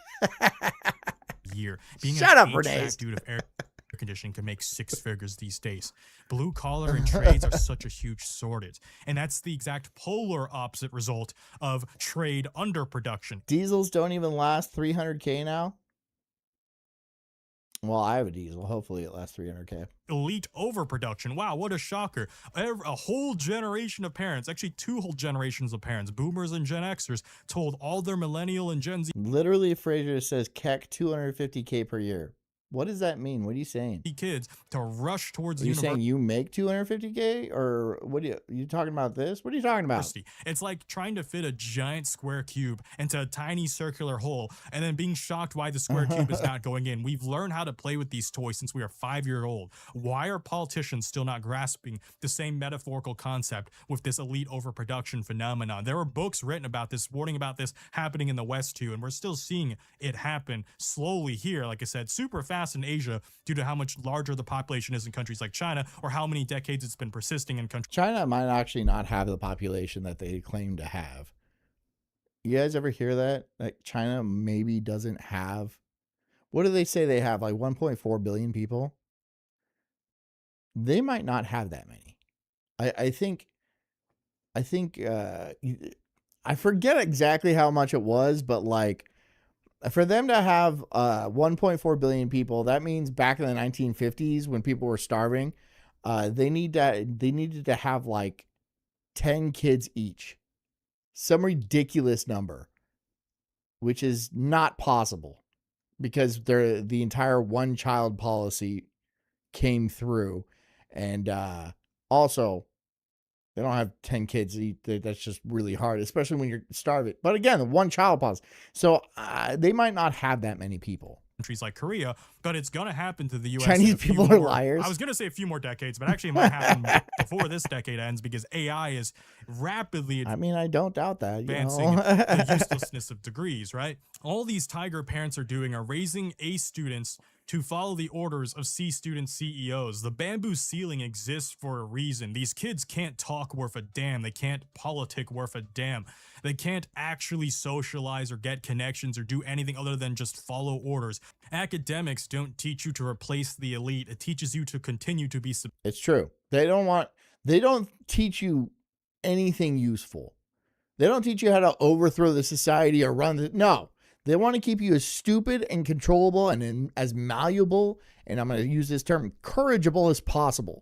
year. Being Shut an up, HVAC Renee. dude of air conditioning can make 6 figures these days. Blue collar and trades are such a huge shortage. And that's the exact polar opposite result of trade underproduction. Diesels don't even last 300K now. Well, I have a diesel. Hopefully it lasts 300K. Elite overproduction. Wow, what a shocker. A whole generation of parents, actually 2 whole generations of parents, boomers and Gen Xers, told all their millennial and Gen Z Literally, Fraser says keck 250K per year. What does that mean? What are you saying? kids to rush towards Are you university. saying you make 250K, or what? Are you talking about this? What are you talking about? It's like trying to fit a giant square cube into a tiny circular hole and then being shocked why the square cube is not going in. We've learned how to play with these toys since we are 5-year-old. Why are politicians still not grasping the same metaphorical concept with this elite overproduction phenomenon? There were books written about this, warning about this happening in the West too, and we're still seeing it happen slowly here, like I said, super fast in Asia due to how much larger the population is in countries like China, or how many decades it's been persisting in countries. China might actually not have the population that they claim to have. You guys ever hear that? Like China maybe doesn't have, what do they say they have? Like 1.4 billion people? They might not have that many. I think I forget exactly how much it was, but like for them to have 1.4 billion people, that means back in the 1950s when people were starving, they needed to have like 10 kids each. Some ridiculous number, which is not possible because the entire one child policy came through, and also they don't have 10 kids each. That's just really hard, especially when you're starving. But again, the one child policy. So they might not have that many people. Countries like Korea, but it's going to happen to the U.S. Chinese in a few people are more- liars. I was going to say a few more decades, but actually it might happen before this decade ends because AI is rapidly I mean, I don't doubt that. You advancing know? the uselessness of degrees, right? All these tiger parents are doing are raising A students to follow the orders of C student CEOs. The bamboo ceiling exists for a reason. These kids can't talk worth a damn. They can't politic worth a damn. They can't actually socialize or get connections or do anything other than just follow orders. Academics don't teach you to replace the elite. It teaches you to continue to be It's true. They don't teach you anything useful. They don't teach you how to overthrow the society or run no. They want to keep you as stupid and controllable and as malleable, and I'm going to use this term, corrigible as possible,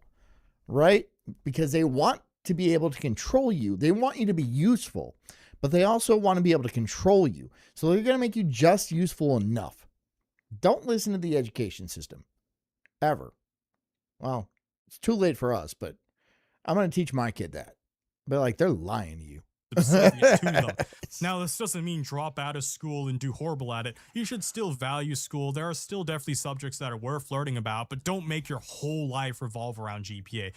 right? Because they want to be able to control you. They want you to be useful, but they also want to be able to control you. So they're going to make you just useful enough. Don't listen to the education system, ever. Well, it's too late for us, but I'm going to teach my kid that. But like, they're lying to you. to them. Now, this doesn't mean drop out of school and do horrible at it. You should still value school. There are still definitely subjects that are worth learning about, but don't make your whole life revolve around GPA.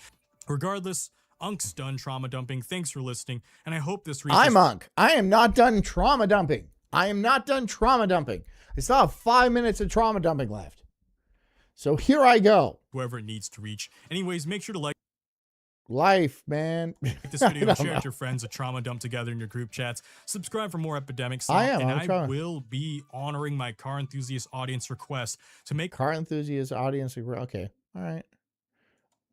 Regardless, Unk's done trauma dumping. Thanks for listening, and I hope this reaches... I'm Unk. I am not done trauma dumping. I am not done trauma dumping. I still have 5 minutes of trauma dumping left. So here I go. whoever it needs to reach. Anyways, make sure to like life, man. this video and share it with your friends, a trauma dump together in your group chats. Subscribe for more epidemics. And I will be honoring my car enthusiast audience request to make car enthusiast audience. Okay. All right.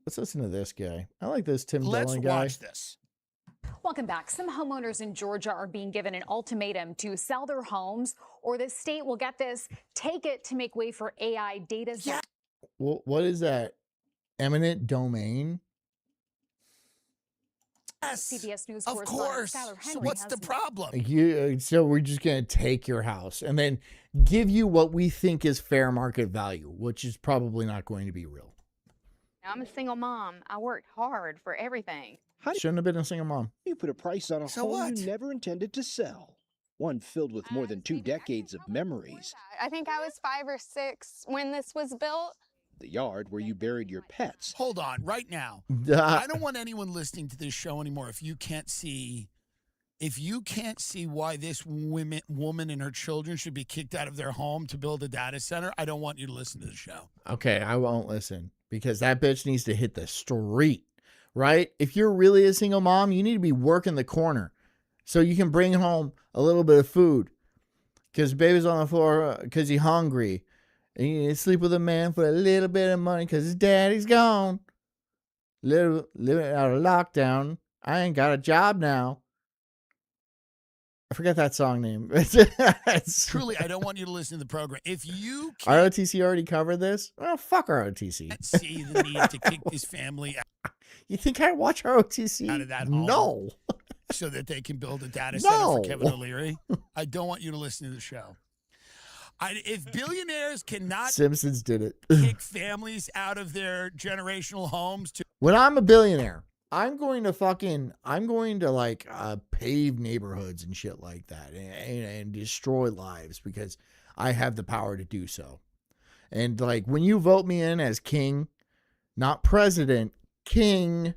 Let's listen to this guy. I like this Tim Dillon guy. Let's watch this. Welcome back. Some homeowners in Georgia are being given an ultimatum to sell their homes, or the state will get this, take it to make way for AI data. Yeah. What is that? Eminent domain? Yes, CBS News of course. So what's the problem? So we're just going to take your house and then give you what we think is fair market value, which is probably not going to be real. I'm a single mom. I worked hard for everything. Shouldn't have been a single mom. You put a price on a home you never intended to sell. One filled with more than 2 decades of memories. I think I was 5 or 6 when this was built. The yard where you buried your pets. Hold on, right now. I don't want anyone listening to this show anymore if you can't see If you can't see why this woman and her children should be kicked out of their home to build a data center, I don't want you to listen to the show. Okay, I won't listen because that bitch needs to hit the street, right? If you're really a single mom, you need to be working the corner so you can bring home a little bit of food because baby's on the floor because he's hungry. And you need to sleep with a man for a little bit of money because his daddy's gone. Living out of lockdown. I ain't got a job now. I forgot that song name. Truly, I don't want you to listen to the program. If you ROTC already covered this? Well, fuck ROTC. can't see the need to kick this family You think I watch ROTC? out of that home No. so that they can build a data center for No. Kevin O'Leary, I don't want you to listen to the show. If billionaires cannot Simpsons did it. kick families out of their generational homes to When I'm a billionaire, I'm going to like pave neighborhoods and shit like that and destroy lives because I have the power to do so. And like when you vote me in as king, not president, king,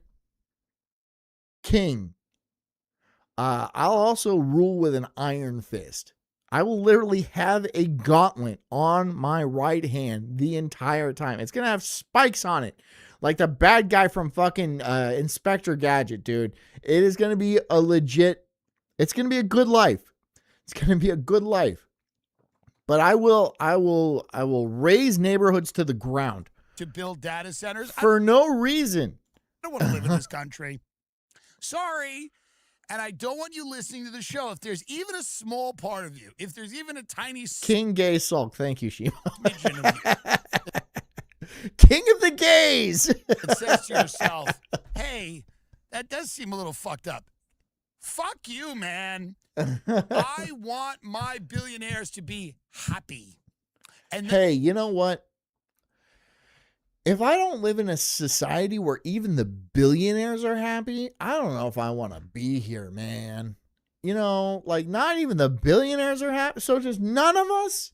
I'll also rule with an iron fist. I will literally have a gauntlet on my right hand the entire time. It's going to have spikes on it. Like the bad guy from fucking Inspector Gadget, dude. It is going to be it's going to be a good life. It's going to be a good life. But I will raise neighborhoods to the ground. to build data centers? For no reason. I don't want to live in this country. Sorry. And I don't want you listening to the show. If there's even a small part of you, if there's even a tiny King Gay Sulk. Thank you, Shima. smidgen of you King of the gays. that says to yourself, hey, that does seem a little fucked up. Fuck you, man. I want my billionaires to be happy. And Hey, you know what? If I don't live in a society where even the billionaires are happy, I don't know if I want to be here, man. You know, like not even the billionaires are happy. So just none of us,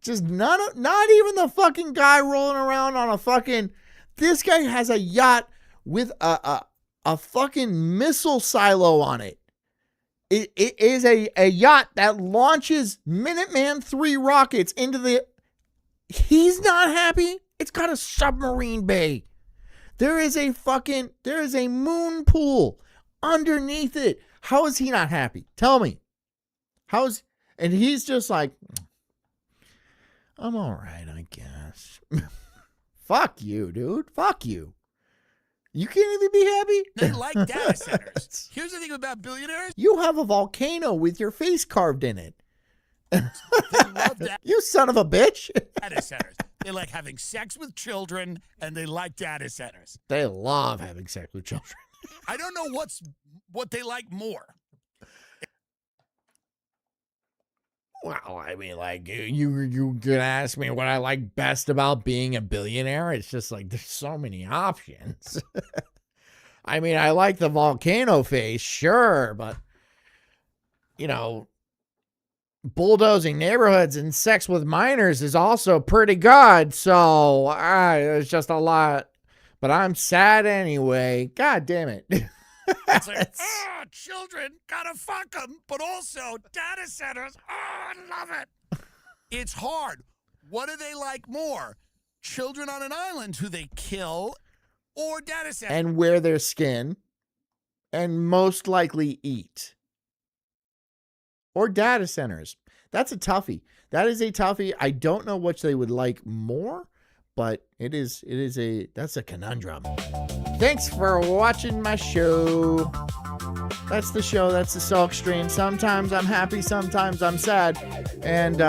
not even the fucking guy rolling around on a fucking, this guy has a yacht with a fucking missile silo on it. It is a yacht that launches Minuteman 3 rockets into the, he's not happy. It's got a submarine bay. There is a moon pool underneath it. How is he not happy? Tell me. And he's just like, I'm all right, I guess. Fuck you, dude. Fuck you. You can't even be happy? they like data centers. Here's the thing about billionaires. You have a volcano with your face carved in it. They love You son of a bitch. data centers. They like having sex with children, and they like data centers. They love having sex with children. I don't know what they like more. Well, I mean, like, you could ask me what I like best about being a billionaire. It's just like, there's so many options. I mean, I like the volcano face, sure, but, you know, bulldozing neighborhoods and sex with minors is also pretty good. So, it's just a lot. But I'm sad anyway. God damn it. It's like, children, gotta fuck them, but also data centers. Oh, I love it. It's hard. What do they like more? Children on an island who they kill or data centers? And wear their skin and most likely eat. Or data centers. That's a toughie. That is a toughie. I don't know which they would like more, but that's a conundrum. Thanks for watching my show. That's the show. That's the Sulk stream. Sometimes I'm happy. Sometimes I'm sad. And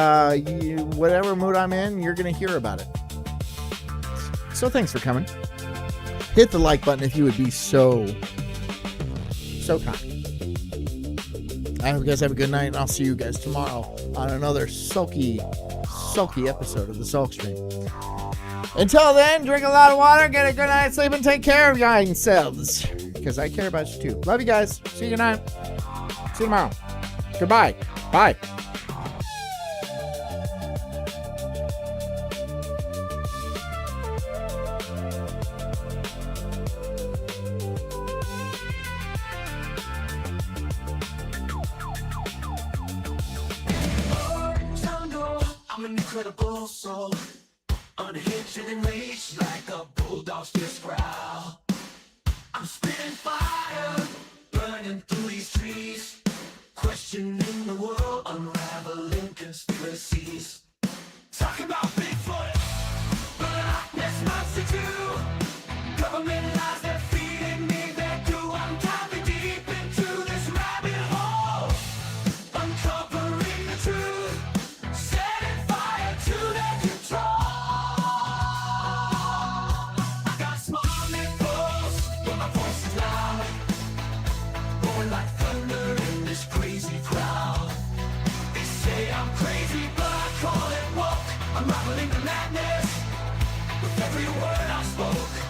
whatever mood I'm in, you're going to hear about it. So thanks for coming. Hit the like button if you would be so kind. I hope you guys have a good night, and I'll see you guys tomorrow on another sulky episode of the Sulk stream. Until then, drink a lot of water, get a good night's sleep, and take care of yourselves. Because I care about you too. Love you guys. See you tonight. See you tomorrow. Goodbye. Bye. incredible soul, unhinged and enraged like a bulldog's just growl. I'm spitting fire, burning through these trees, questioning the world, unraveling conspiracies. Talking about Bigfoot, but a Loch Ness monster too. Government lies, they're feeding me their goo. I'm diving deep into this rabbit hole, uncovering the truth, setting fire to their control. I got small nipples, but my voice is loud, roaring like thunder in this crazy crowd. They say I'm crazy, but I call it woke. Unraveling the madness with every word I spoke.